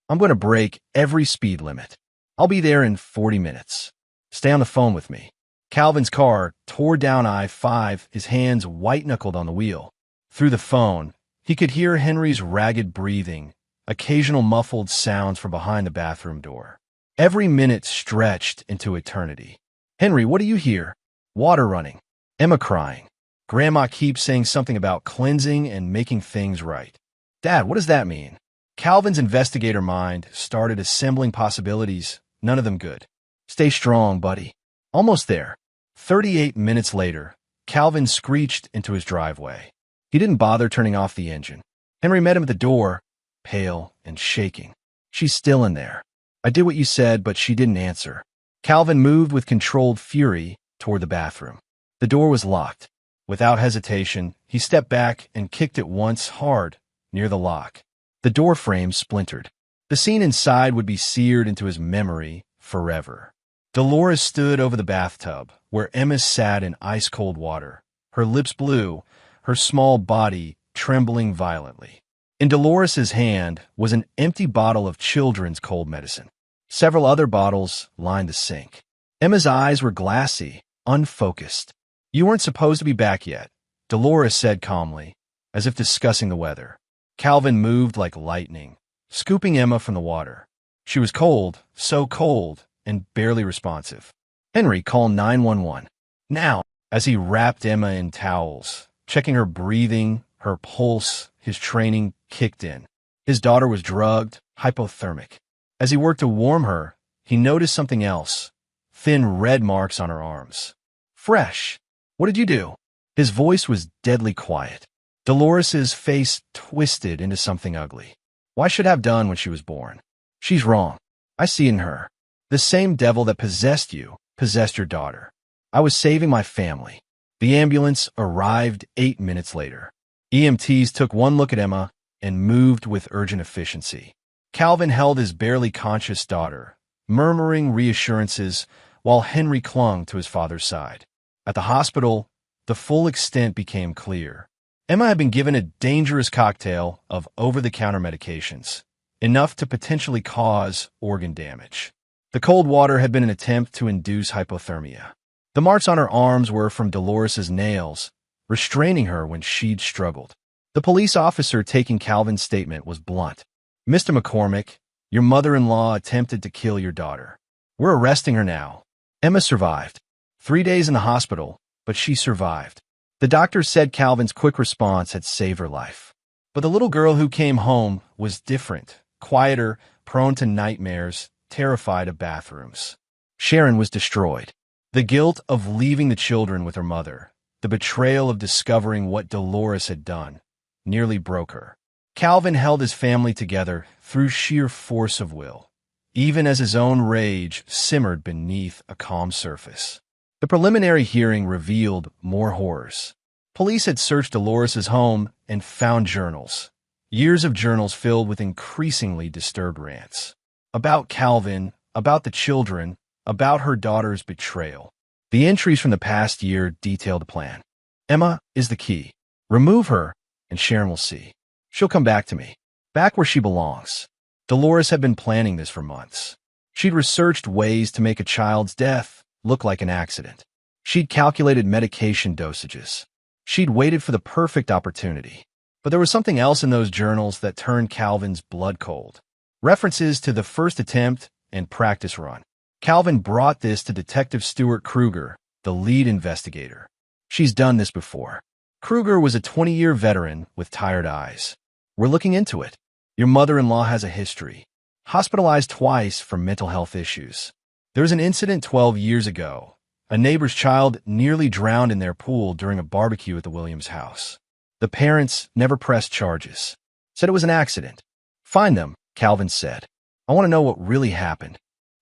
I'm going to break every speed limit. I'll be there in 40 minutes. Stay on the phone with me." Calvin's car tore down I-5, his hands white-knuckled on the wheel. Through the phone, he could hear Henry's ragged breathing, occasional muffled sounds from behind the bathroom door. Every minute stretched into eternity. "Henry, what do you hear?" "Water running. Emma crying. Grandma keeps saying something about cleansing and making things right." "Dad, what does that mean?" Calvin's investigator mind started assembling possibilities, none of them good. "Stay strong, buddy. Almost there." 38 minutes later, Calvin screeched into his driveway. He didn't bother turning off the engine. Henry met him at the door, pale and shaking. "She's still in there. I did what you said, but she didn't answer." Calvin moved with controlled fury toward the bathroom. The door was locked. Without hesitation, he stepped back and kicked it once hard, near the lock. The door frame splintered. The scene inside would be seared into his memory forever. Dolores stood over the bathtub, where Emma sat in ice-cold water, her lips blue, her small body trembling violently. In Dolores's hand was an empty bottle of children's cold medicine. Several other bottles lined the sink. Emma's eyes were glassy, unfocused. "You weren't supposed to be back yet," Dolores said calmly, as if discussing the weather. Calvin moved like lightning, scooping Emma from the water. She was cold, so cold, and barely responsive. "Henry, call 911. Now!" As he wrapped Emma in towels, checking her breathing, her pulse, his training kicked in. His daughter was drugged, hypothermic. As he worked to warm her, he noticed something else, thin red marks on her arms. "Fresh. What did you do?" His voice was deadly quiet. Dolores's face twisted into something ugly. "Why should I have done when she was born? She's wrong. I see it in her. The same devil that possessed you possessed your daughter. I was saving my family." The ambulance arrived 8 minutes later. EMTs took one look at Emma and moved with urgent efficiency. Calvin held his barely conscious daughter, murmuring reassurances while Henry clung to his father's side. At the hospital, the full extent became clear. Emma had been given a dangerous cocktail of over-the-counter medications, enough to potentially cause organ damage. The cold water had been an attempt to induce hypothermia. The marks on her arms were from Dolores's nails, restraining her when she'd struggled. The police officer taking Calvin's statement was blunt. "Mr. McCormick, your mother-in-law attempted to kill your daughter. We're arresting her now. Emma survived. 3 days in the hospital, but she survived. The doctors said Calvin's quick response had saved her life. But the little girl who came home was different, quieter, prone to nightmares, terrified of bathrooms. Sharon was destroyed. The guilt of leaving the children with her mother, the betrayal of discovering what Dolores had done, nearly broke her. Calvin held his family together through sheer force of will, even as his own rage simmered beneath a calm surface. The preliminary hearing revealed more horrors. Police had searched Dolores's home and found journals. Years of journals filled with increasingly disturbed rants. About Calvin, about the children, about her daughter's betrayal. The entries from the past year detailed a plan. Emma is the key. Remove her, and Sharon will see. She'll come back to me. Back where she belongs. Dolores had been planning this for months. She'd researched ways to make a child's death look like an accident. She'd calculated medication dosages. She'd waited for the perfect opportunity. But there was something else in those journals that turned Calvin's blood cold. References to the first attempt and practice run. Calvin brought this to Detective Stuart Kruger, the lead investigator. She's done this before. Kruger was a 20-year veteran with tired eyes. We're looking into it. Your mother-in-law has a history. Hospitalized twice for mental health issues. There was an incident 12 years ago. A neighbor's child nearly drowned in their pool during a barbecue at the Williams house. The parents never pressed charges. Said it was an accident. Find them, Calvin said. I want to know what really happened.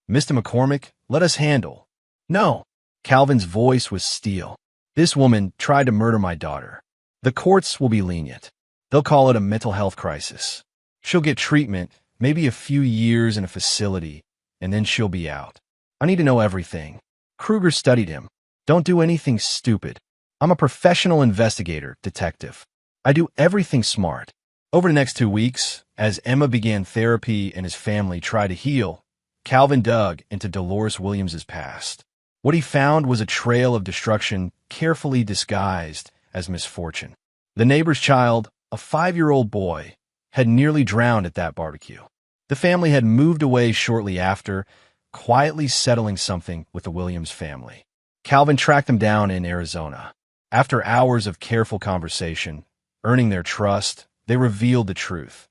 Mr. McCormick, let us handle. No. Calvin's voice was steel. This woman tried to murder my daughter. The courts will be lenient. They'll call it a mental health crisis. She'll get treatment, maybe a few years in a facility, and then she'll be out. I need to know everything. Kruger studied him. Don't do anything stupid. I'm a professional investigator, detective. I do everything smart. Over the next 2 weeks, as Emma began therapy and his family tried to heal, Calvin dug into Dolores Williams's past. What he found was a trail of destruction carefully disguised as misfortune. The neighbor's child, a 5-year-old boy, had nearly drowned at that barbecue. The family had moved away shortly after, quietly settling something with the Williams family. Calvin tracked them down in Arizona. After hours of careful conversation, earning their trust, they revealed the truth.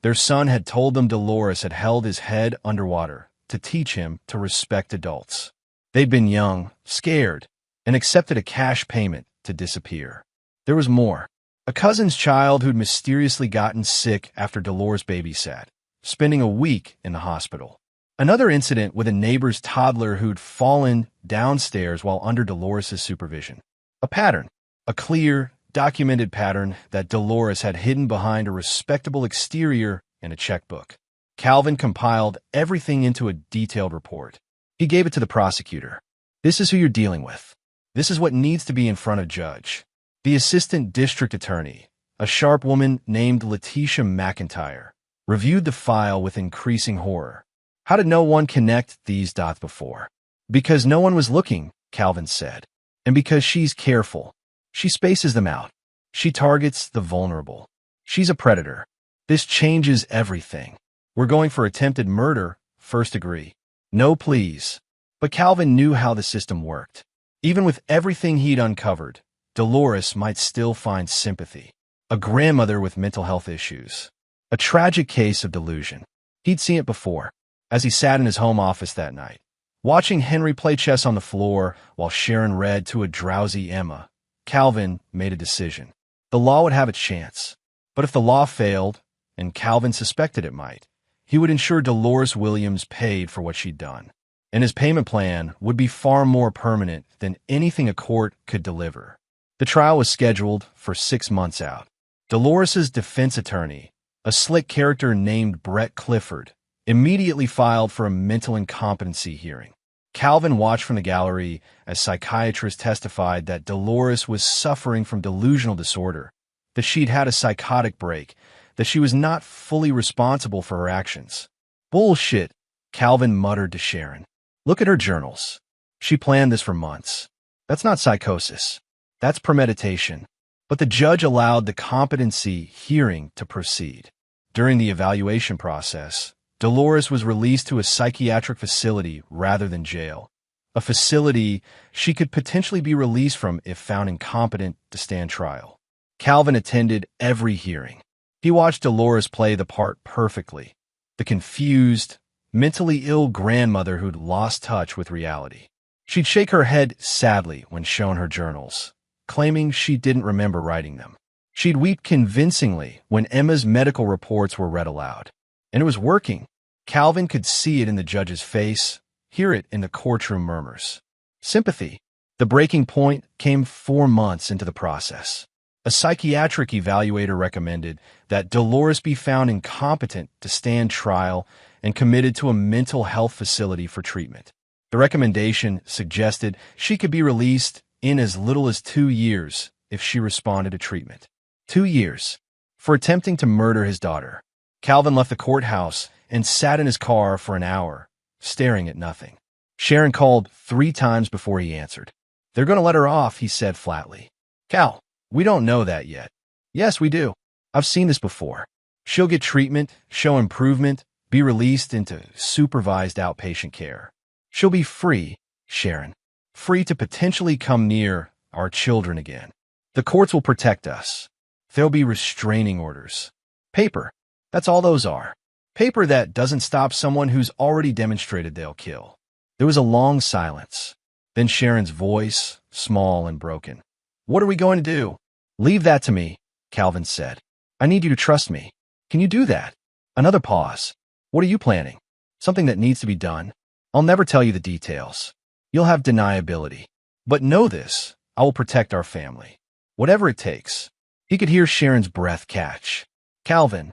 Their son had told them Dolores had held his head underwater to teach him to respect adults. They'd been young, scared, and accepted a cash payment to disappear. There was more. A cousin's child who'd mysteriously gotten sick after Dolores babysat, spending a week in the hospital. Another incident with a neighbor's toddler who'd fallen downstairs while under Dolores's supervision. A pattern, a clear, documented pattern that Dolores had hidden behind a respectable exterior and a checkbook. Calvin compiled everything into a detailed report. He gave it to the prosecutor. This is who you're dealing with. This is what needs to be in front of judge. The assistant district attorney, a sharp woman named Letitia McIntyre, reviewed the file with increasing horror. How did no one connect these dots before? Because no one was looking, Calvin said. And because she's careful. She spaces them out. She targets the vulnerable. She's a predator. This changes everything. We're going for attempted murder, first degree. No pleas. But Calvin knew how the system worked. Even with everything he'd uncovered, Dolores might still find sympathy. A grandmother with mental health issues. A tragic case of delusion. He'd seen it before, as he sat in his home office that night, watching Henry play chess on the floor while Sharon read to a drowsy Emma. Calvin made a decision. The law would have its chance. But if the law failed, and Calvin suspected it might, he would ensure Dolores Williams paid for what she'd done. And his payment plan would be far more permanent than anything a court could deliver. The trial was scheduled for 6 months out. Dolores's defense attorney, a slick character named Brett Clifford, immediately filed for a mental incompetency hearing. Calvin watched from the gallery as psychiatrists testified that Dolores was suffering from delusional disorder, that she'd had a psychotic break, that she was not fully responsible for her actions. Bullshit, Calvin muttered to Sharon. Look at her journals. She planned this for months. That's not psychosis. That's premeditation. But the judge allowed the competency hearing to proceed. During the evaluation process, Dolores was released to a psychiatric facility rather than jail. A facility she could potentially be released from if found incompetent to stand trial. Calvin attended every hearing. He watched Dolores play the part perfectly. The confused, mentally ill grandmother who'd lost touch with reality. She'd shake her head sadly when shown her journals, claiming she didn't remember writing them. She'd weep convincingly when Emma's medical reports were read aloud. And it was working. Calvin could see it in the judge's face, hear it in the courtroom murmurs. Sympathy. The breaking point came 4 months into the process. A psychiatric evaluator recommended that Dolores be found incompetent to stand trial and committed to a mental health facility for treatment. The recommendation suggested she could be released in as little as 2 years if she responded to treatment. 2 years for attempting to murder his daughter. Calvin left the courthouse and sat in his car for an hour, staring at nothing. Sharon called 3 times before he answered. "They're going to let her off," he said flatly. "Cal, we don't know that yet." "Yes, we do. I've seen this before. She'll get treatment, show improvement, be released into supervised outpatient care. She'll be free, Sharon. Free to potentially come near our children again. The courts will protect us. There'll be restraining orders. Paper. That's all those are. Paper that doesn't stop someone who's already demonstrated they'll kill." There was a long silence. Then Sharon's voice, small and broken. "What are we going to do?" "Leave that to me," Calvin said. "I need you to trust me. Can you do that?" Another pause. "What are you planning? Something that needs to be done?" "I'll never tell you the details. You'll have deniability. But know this, I will protect our family. Whatever it takes." He could hear Sharon's breath catch. "Calvin,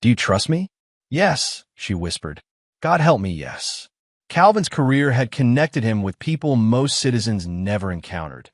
do you trust me?" "Yes," she whispered. "God help me, yes." Calvin's career had connected him with people most citizens never encountered.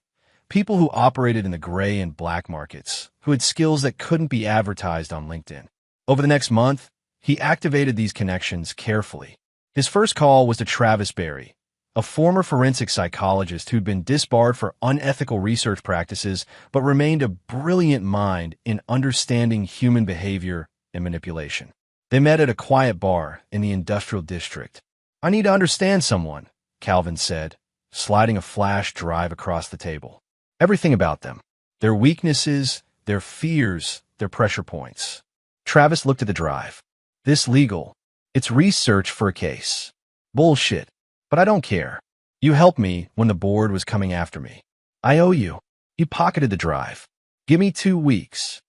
People who operated in the gray and black markets, who had skills that couldn't be advertised on LinkedIn. Over the next month, he activated these connections carefully. His first call was to Travis Berry, a former forensic psychologist who'd been disbarred for unethical research practices but remained a brilliant mind in understanding human behavior and manipulation. They met at a quiet bar in the industrial district. "I need to understand someone," Calvin said, sliding a flash drive across the table. "Everything about them. Their weaknesses, their fears, their pressure points." Travis looked at the drive. "This legal. It's research for a case." "Bullshit. But I don't care. You helped me when the board was coming after me. I owe you." He pocketed the drive. "Give me 2 weeks."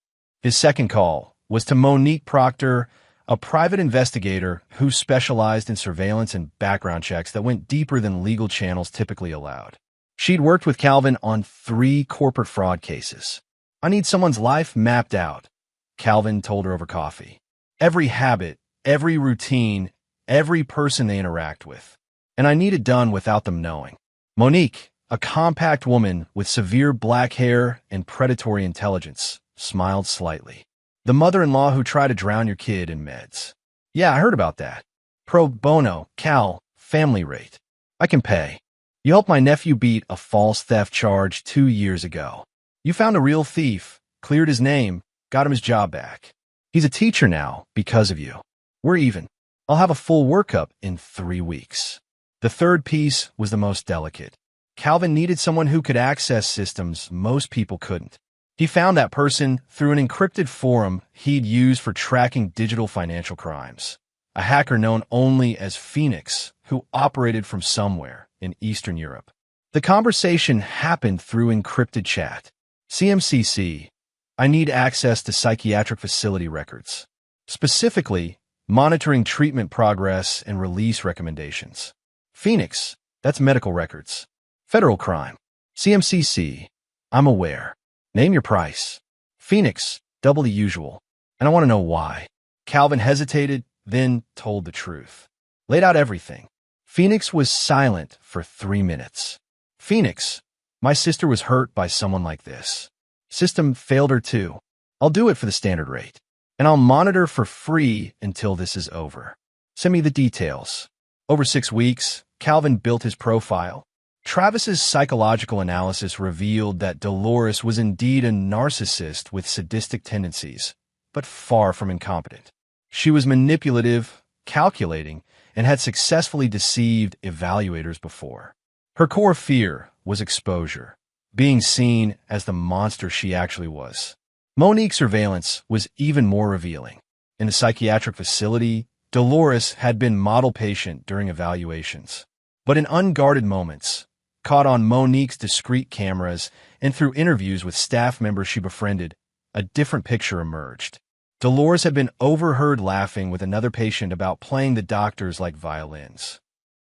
His second call was to Monique Proctor, a private investigator who specialized in surveillance and background checks that went deeper than legal channels typically allowed. She'd worked with Calvin on 3 corporate fraud cases. "I need someone's life mapped out," Calvin told her over coffee. "Every habit, every routine, every person they interact with. And I need it done without them knowing." Monique, a compact woman with severe black hair and predatory intelligence, smiled slightly. "The mother-in-law who tried to drown your kid in meds." "Yeah, I heard about that. Pro bono, Cal, family rate. I can pay. You helped my nephew beat a false theft charge 2 years ago. You found a real thief, cleared his name, got him his job back. He's a teacher now because of you. We're even. I'll have a full workup in 3 weeks." The third piece was the most delicate. Calvin needed someone who could access systems most people couldn't. He found that person through an encrypted forum he'd used for tracking digital financial crimes. A hacker known only as Phoenix, who operated from somewhere in Eastern Europe. The conversation happened through encrypted chat. "CMCC, I need access to psychiatric facility records. Specifically, monitoring treatment progress and release recommendations." "Phoenix, that's medical records. Federal crime." "CMCC, I'm aware. Name your price." "Phoenix, double the usual. And I want to know why." Calvin hesitated, then told the truth. Laid out everything. Phoenix was silent for 3 minutes. "Phoenix, my sister was hurt by someone like this. System failed her too. I'll do it for the standard rate. And I'll monitor for free until this is over. Send me the details." Over 6 weeks, Calvin built his profile. Travis's psychological analysis revealed that Dolores was indeed a narcissist with sadistic tendencies, but far from incompetent. She was manipulative, calculating, and had successfully deceived evaluators before. Her core fear was exposure, being seen as the monster she actually was. Monique's surveillance was even more revealing. In the psychiatric facility, Dolores had been model patient during evaluations. But in unguarded moments, caught on Monique's discreet cameras and through interviews with staff members she befriended, a different picture emerged. Dolores had been overheard laughing with another patient about playing the doctors like violins.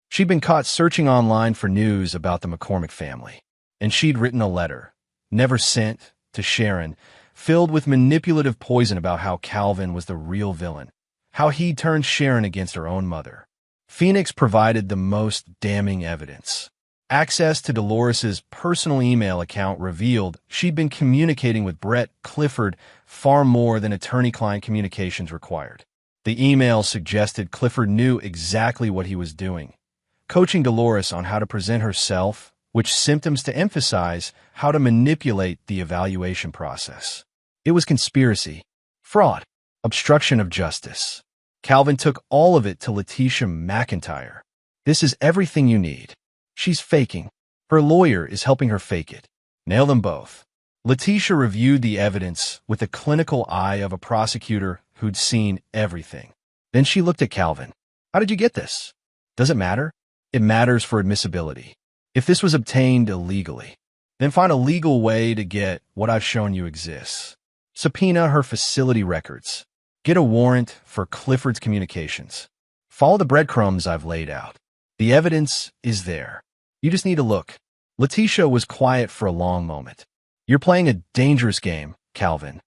She'd been caught searching online for news about the McCormick family, and she'd written a letter, never sent, to Sharon, filled with manipulative poison about how Calvin was the real villain, how he'd turned Sharon against her own mother. Phoenix provided the most damning evidence. Access to Dolores's personal email account revealed she'd been communicating with Brett Clifford far more than attorney-client communications required. The email suggested Clifford knew exactly what he was doing, coaching Dolores on how to present herself, which symptoms to emphasize how to manipulate the evaluation process. It was conspiracy, fraud, obstruction of justice. Calvin took all of it to Letitia McIntyre. This is everything you need. She's faking. Her lawyer is helping her fake it. Nail them both. Letitia reviewed the evidence with the clinical eye of a prosecutor who'd seen everything. Then she looked at Calvin. How did you get this? Does it matter? It matters for admissibility. If this was obtained illegally, then find a legal way to get what I've shown you exists. Subpoena her facility records. Get a warrant for Clifford's communications. Follow the breadcrumbs I've laid out. The evidence is there. You just need to look. Letitia was quiet for a long moment. You're playing a dangerous game, Calvin.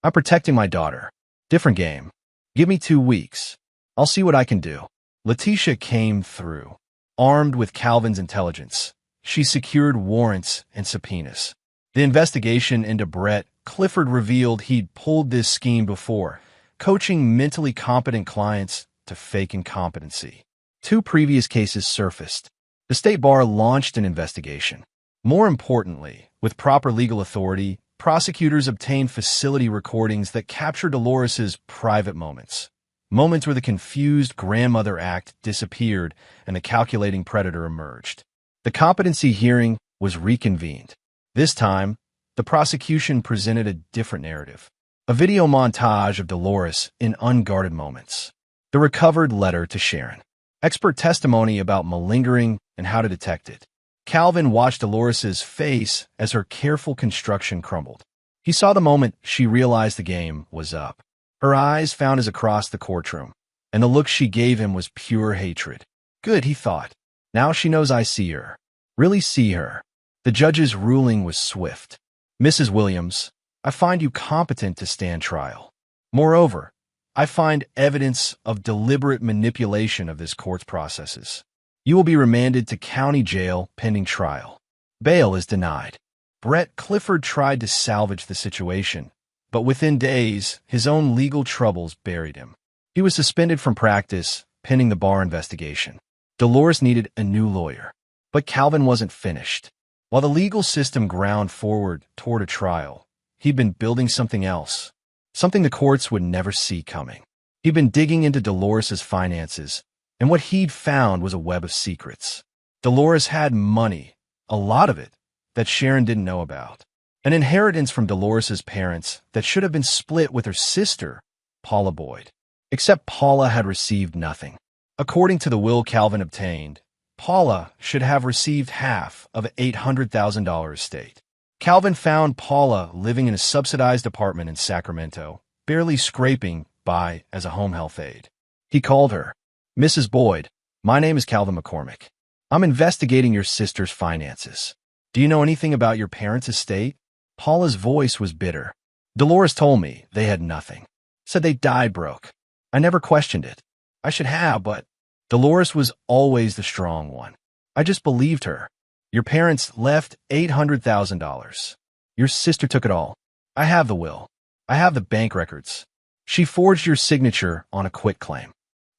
I'm protecting my daughter. Different game. Give me 2 weeks. I'll see what I can do. Letitia came through. Armed with Calvin's intelligence, she secured warrants and subpoenas. The investigation into Brett Clifford revealed he'd pulled this scheme before, coaching mentally competent clients to fake incompetency. 2 previous cases surfaced. The State Bar launched an investigation. More importantly, with proper legal authority, prosecutors obtained facility recordings that captured Dolores's private moments. Moments where the confused grandmother act disappeared and the calculating predator emerged. The competency hearing was reconvened. This time, the prosecution presented a different narrative. A video montage of Dolores in unguarded moments. The recovered letter to Sharon. Expert testimony about malingering and how to detect it. Calvin watched Dolores's face as her careful construction crumbled. He saw the moment she realized the game was up. Her eyes found his across the courtroom, and the look she gave him was pure hatred. Good, he thought. Now she knows I see her. Really see her. The judge's ruling was swift. Mrs. Williams, I find you competent to stand trial. Moreover, I find evidence of deliberate manipulation of this court's processes. You will be remanded to county jail pending trial. Bail is denied. Brett Clifford tried to salvage the situation, but within days, his own legal troubles buried him. He was suspended from practice, pending the bar investigation. Dolores needed a new lawyer, but Calvin wasn't finished. While the legal system ground forward toward a trial, he'd been building something else, something the courts would never see coming. He'd been digging into Dolores's finances, and what he'd found was a web of secrets. Dolores had money, a lot of it, that Sharon didn't know about. An inheritance from Dolores's parents that should have been split with her sister, Paula Boyd. Except Paula had received nothing. According to the will Calvin obtained, Paula should have received half of an $800,000 estate. Calvin found Paula living in a subsidized apartment in Sacramento, barely scraping by as a home health aide. He called her. Mrs. Boyd, my name is Calvin McCormick. I'm investigating your sister's finances. Do you know anything about your parents' estate? Paula's voice was bitter. Dolores told me they had nothing. Said they died broke. I never questioned it. I should have, but Dolores was always the strong one. I just believed her. Your parents left $800,000. Your sister took it all. I have the will. I have the bank records. She forged your signature on a quitclaim.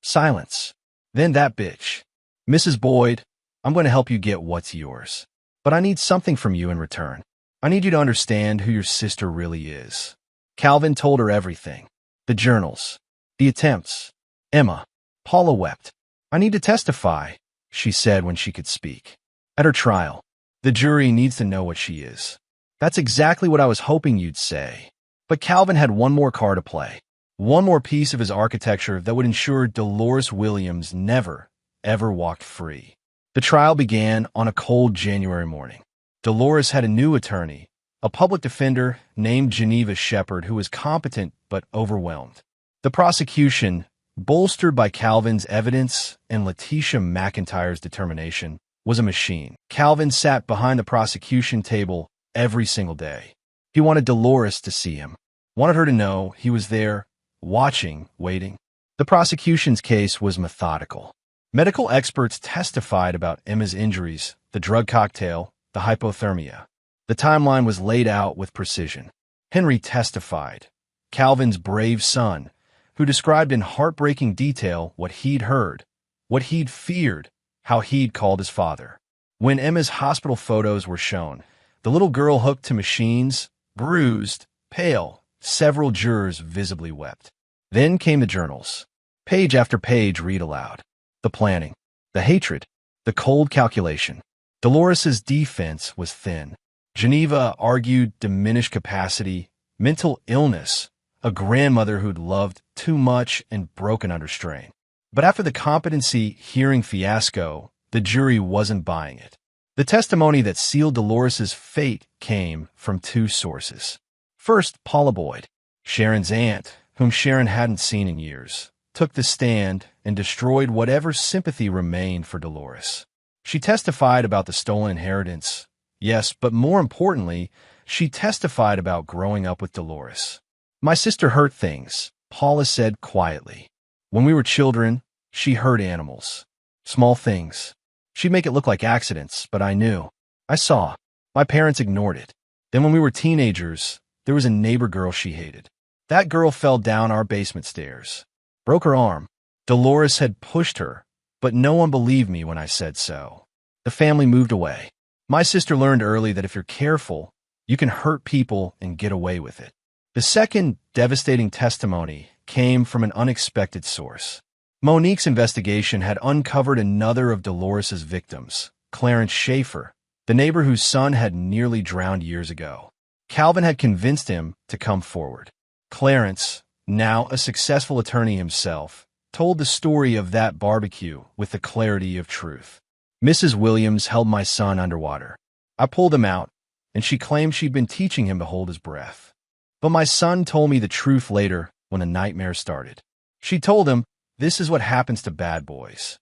Silence. Then that bitch. Mrs. Boyd, I'm going to help you get what's yours. But I need something from you in return. I need you to understand who your sister really is. Calvin told her everything. The journals. The attempts. Emma. Paula wept. "I need to testify," she said when she could speak. "At her trial, the jury needs to know what she is." "That's exactly what I was hoping you'd say." But Calvin had one more card to play. One more piece of his architecture that would ensure Dolores Williams never, ever walked free. The trial began on a cold January morning. Dolores had a new attorney, a public defender named Geneva Shepard, who was competent but overwhelmed. The prosecution, bolstered by Calvin's evidence and Letitia McIntyre's determination, was a machine. Calvin sat behind the prosecution table every single day. He wanted Dolores to see him, wanted her to know he was there, watching, waiting. The prosecution's case was methodical. Medical experts testified about Emma's injuries, the drug cocktail, the hypothermia. The timeline was laid out with precision. Henry testified, Calvin's brave son, who described in heartbreaking detail what he'd heard, what he'd feared, how he'd called his father. When Emma's hospital photos were shown, the little girl hooked to machines, bruised, pale, several jurors visibly wept. Then came the journals. Page after page read aloud. The planning, the hatred, the cold calculation. Dolores's defense was thin. Geneva argued diminished capacity, mental illness, a grandmother who'd loved too much and broken under strain. But after the competency hearing fiasco, the jury wasn't buying it. The testimony that sealed Dolores's fate came from two sources. First, Paula Boyd, Sharon's aunt, whom Sharon hadn't seen in years, took the stand and destroyed whatever sympathy remained for Dolores. She testified about the stolen inheritance, yes, but more importantly, she testified about growing up with Dolores. "My sister hurt things," Paula said quietly. "When we were children, she hurt animals. Small things. She'd make it look like accidents, but I knew. I saw. My parents ignored it. Then when we were teenagers, there was a neighbor girl she hated. That girl fell down our basement stairs. Broke her arm. Dolores had pushed her, but no one believed me when I said so. The family moved away. My sister learned early that if you're careful, you can hurt people and get away with it." The second devastating testimony came from an unexpected source. Monique's investigation had uncovered another of Dolores's victims, Clarence Schaefer, the neighbor whose son had nearly drowned years ago. Calvin had convinced him to come forward. Clarence, now a successful attorney himself, told the story of that barbecue with the clarity of truth. "Mrs. Williams held my son underwater. I pulled him out, and she claimed she'd been teaching him to hold his breath. But my son told me the truth later when the nightmare started. She told him, 'This is what happens to bad boys.'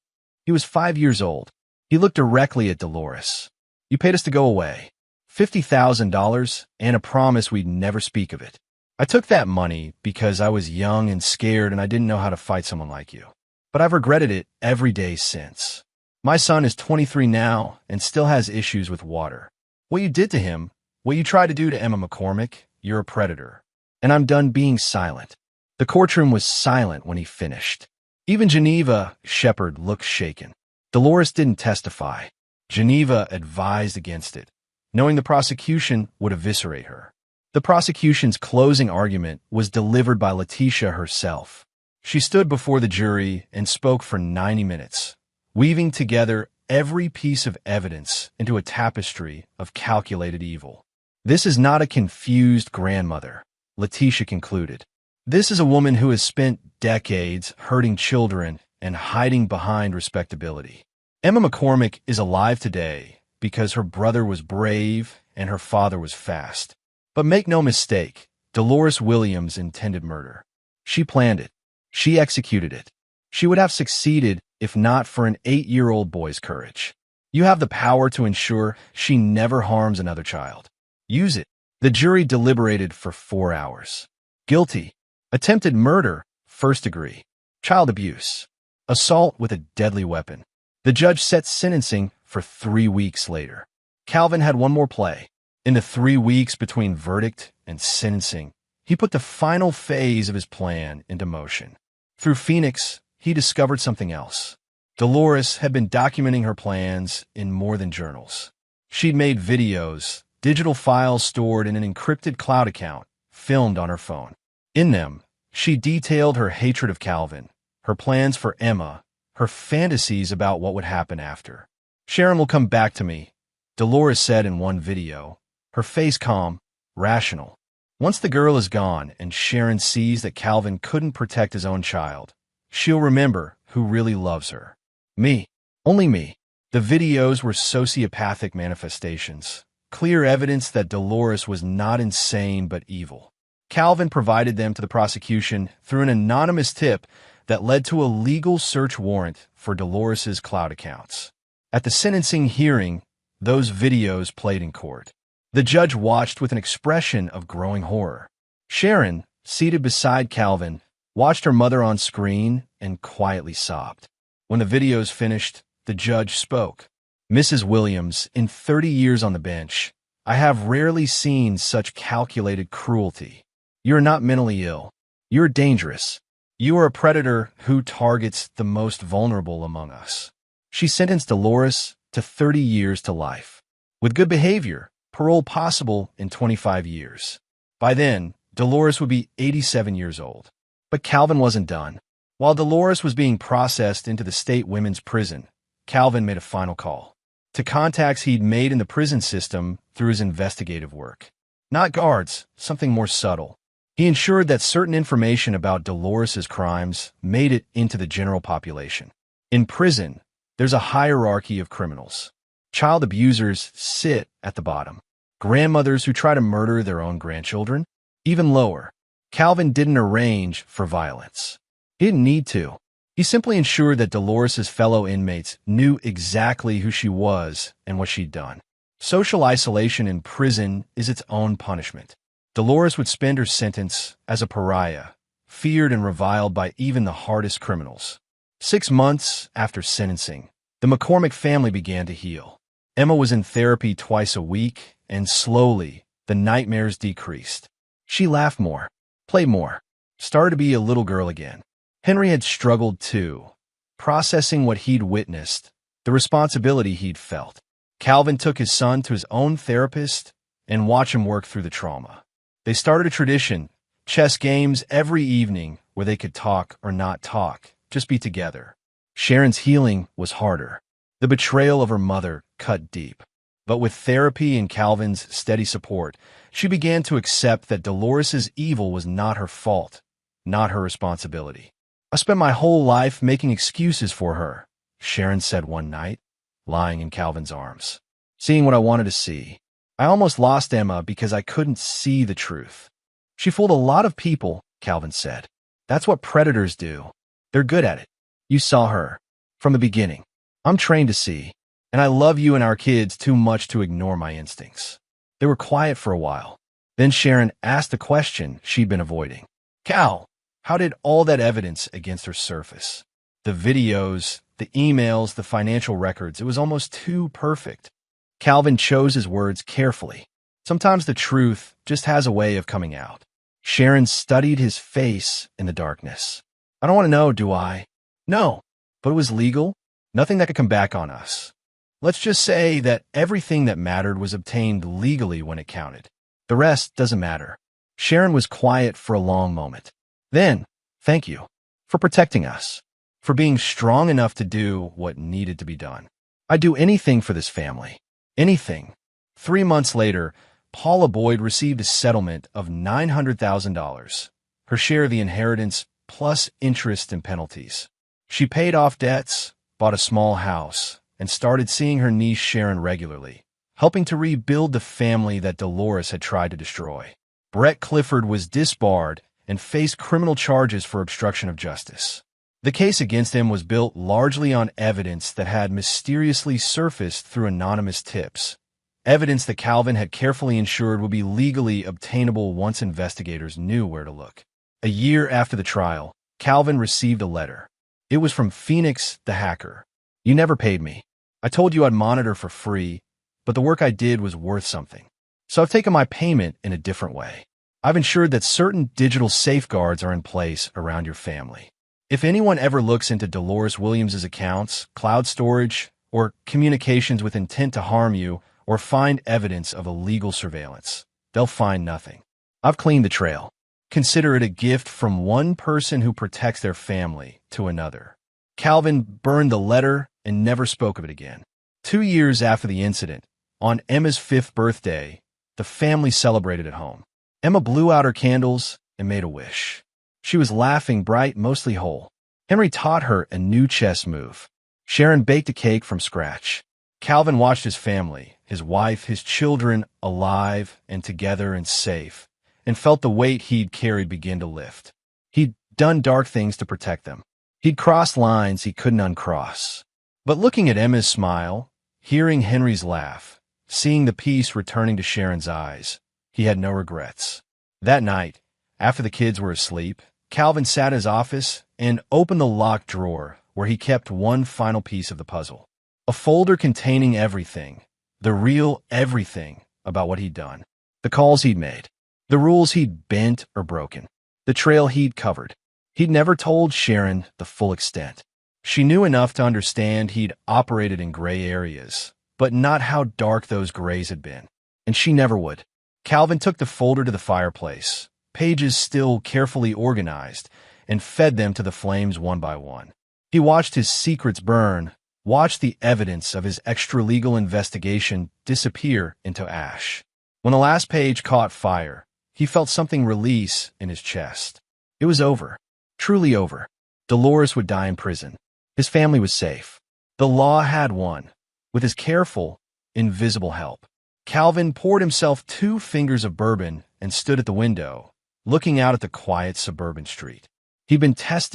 He was 5 years old. He looked directly at Dolores. 'You paid us to go away. $50,000 and a promise we'd never speak of it. I took that money because I was young and scared and I didn't know how to fight someone like you. But I've regretted it every day since. My son is 23 now and still has issues with water. What you did to him, what you tried to do to Emma McCormick, you're a predator. And I'm done being silent.' The courtroom was silent when he finished. Even Geneva Shepard looked shaken. Dolores didn't testify. Geneva advised against it, knowing the prosecution would eviscerate her. The prosecution's closing argument was delivered by Letitia herself. She stood before the jury and spoke for 90 minutes, weaving together every piece of evidence into a tapestry of calculated evil. "This is not a confused grandmother," Letitia concluded. "This is a woman who has spent decades hurting children and hiding behind respectability. Emma McCormick is alive today because her brother was brave and her father was fast. But make no mistake, Dolores Williams intended murder. She planned it. She executed it. She would have succeeded if not for an 8-year-old boy's courage. You have the power to ensure she never harms another child. Use it." The jury deliberated for 4 hours. Guilty. Attempted murder, first degree. Child abuse. Assault with a deadly weapon. The judge set sentencing for 3 weeks later. Calvin had one more play. In the 3 weeks between verdict and sentencing, he put the final phase of his plan into motion. Through Phoenix, he discovered something else. Dolores had been documenting her plans in more than journals. She'd made videos, digital files stored in an encrypted cloud account, filmed on her phone. In them, she detailed her hatred of Calvin, her plans for Emma, her fantasies about what would happen after. Sharon will come back to me, Dolores said in one video, her face calm, rational. Once the girl is gone and Sharon sees that Calvin couldn't protect his own child, she'll remember who really loves her. Me. Only me. The videos were sociopathic manifestations, clear evidence that Dolores was not insane but evil. Calvin provided them to the prosecution through an anonymous tip that led to a legal search warrant for Dolores's cloud accounts. At the sentencing hearing, those videos played in court. The judge watched with an expression of growing horror. Sharon, seated beside Calvin, watched her mother on screen and quietly sobbed. When the videos finished, the judge spoke. Mrs. Williams, in 30 years on the bench, I have rarely seen such calculated cruelty. You are not mentally ill. You are dangerous. You are a predator who targets the most vulnerable among us. She sentenced Dolores to 30 years to life. With good behavior, parole possible in 25 years. By then, Dolores would be 87 years old. But Calvin wasn't done. While Dolores was being processed into the state women's prison, Calvin made a final call to contacts he'd made in the prison system through his investigative work. Not guards, something more subtle. He ensured that certain information about Dolores's crimes made it into the general population. In prison, there's a hierarchy of criminals. Child abusers sit at the bottom. Grandmothers who try to murder their own grandchildren, even lower. Calvin didn't arrange for violence. He didn't need to. He simply ensured that Dolores's fellow inmates knew exactly who she was and what she'd done. Social isolation in prison is its own punishment. Dolores would spend her sentence as a pariah, feared and reviled by even the hardest criminals. 6 months after sentencing, the McCormick family began to heal. Emma was in therapy twice a week, and slowly, the nightmares decreased. She laughed more, played more, started to be a little girl again. Henry had struggled too, processing what he'd witnessed, the responsibility he'd felt. Calvin took his son to his own therapist and watched him work through the trauma. They started a tradition, chess games every evening where they could talk or not talk, just be together. Sharon's healing was harder. The betrayal of her mother cut deep. But with therapy and Calvin's steady support, she began to accept that Dolores's evil was not her fault, not her responsibility. I spent my whole life making excuses for her, Sharon said one night, lying in Calvin's arms, seeing what I wanted to see. I almost lost Emma because I couldn't see the truth. She fooled a lot of people, Calvin said. That's what predators do. They're good at it. You saw her. From the beginning. I'm trained to see. And I love you and our kids too much to ignore my instincts. They were quiet for a while. Then Sharon asked the question she'd been avoiding. Cal, how did all that evidence against her surface? The videos, the emails, the financial records, it was almost too perfect. Calvin chose his words carefully. Sometimes the truth just has a way of coming out. Sharon studied his face in the darkness. I don't want to know, do I? No, but it was legal. Nothing that could come back on us. Let's just say that everything that mattered was obtained legally when it counted. The rest doesn't matter. Sharon was quiet for a long moment. Then, thank you for protecting us, for being strong enough to do what needed to be done. I'd do anything for this family. Anything. 3 months later, Paula Boyd received a settlement of $900,000, her share of the inheritance plus interest and penalties. She paid off debts, bought a small house, and started seeing her niece Sharon regularly, helping to rebuild the family that Dolores had tried to destroy. Brett Clifford was disbarred and faced criminal charges for obstruction of justice. The case against him was built largely on evidence that had mysteriously surfaced through anonymous tips, evidence that Calvin had carefully ensured would be legally obtainable once investigators knew where to look. A year after the trial, Calvin received a letter. It was from Phoenix the hacker. You never paid me. I told you I'd monitor for free, but the work I did was worth something. So I've taken my payment in a different way. I've ensured that certain digital safeguards are in place around your family. If anyone ever looks into Dolores Williams's accounts, cloud storage, or communications with intent to harm you, or find evidence of illegal surveillance, they'll find nothing. I've cleaned the trail. Consider it a gift from one person who protects their family to another. Calvin burned the letter and never spoke of it again. 2 years after the incident, on Emma's 5th birthday, the family celebrated at home. Emma blew out her candles and made a wish. She was laughing bright, mostly whole. Henry taught her a new chess move. Sharon baked a cake from scratch. Calvin watched his family, his wife, his children, alive and together and safe, and felt the weight he'd carried begin to lift. He'd done dark things to protect them. He'd crossed lines he couldn't uncross. But looking at Emma's smile, hearing Henry's laugh, seeing the peace returning to Sharon's eyes, he had no regrets. That night, after the kids were asleep, Calvin sat in his office and opened the locked drawer where he kept one final piece of the puzzle. A folder containing everything, the real everything about what he'd done. The calls he'd made, the rules he'd bent or broken, the trail he'd covered. He'd never told Sharon the full extent. She knew enough to understand he'd operated in gray areas, but not how dark those grays had been. And she never would. Calvin took the folder to the fireplace, pages still carefully organized, and fed them to the flames one by one. He watched his secrets burn, watched the evidence of his extra-legal investigation disappear into ash. When the last page caught fire, he felt something release in his chest. It was over. Truly over. Dolores would die in prison. His family was safe. The law had won, with his careful, invisible help. Calvin poured himself 2 fingers of bourbon and stood at the window, looking out at the quiet suburban street. He'd been tested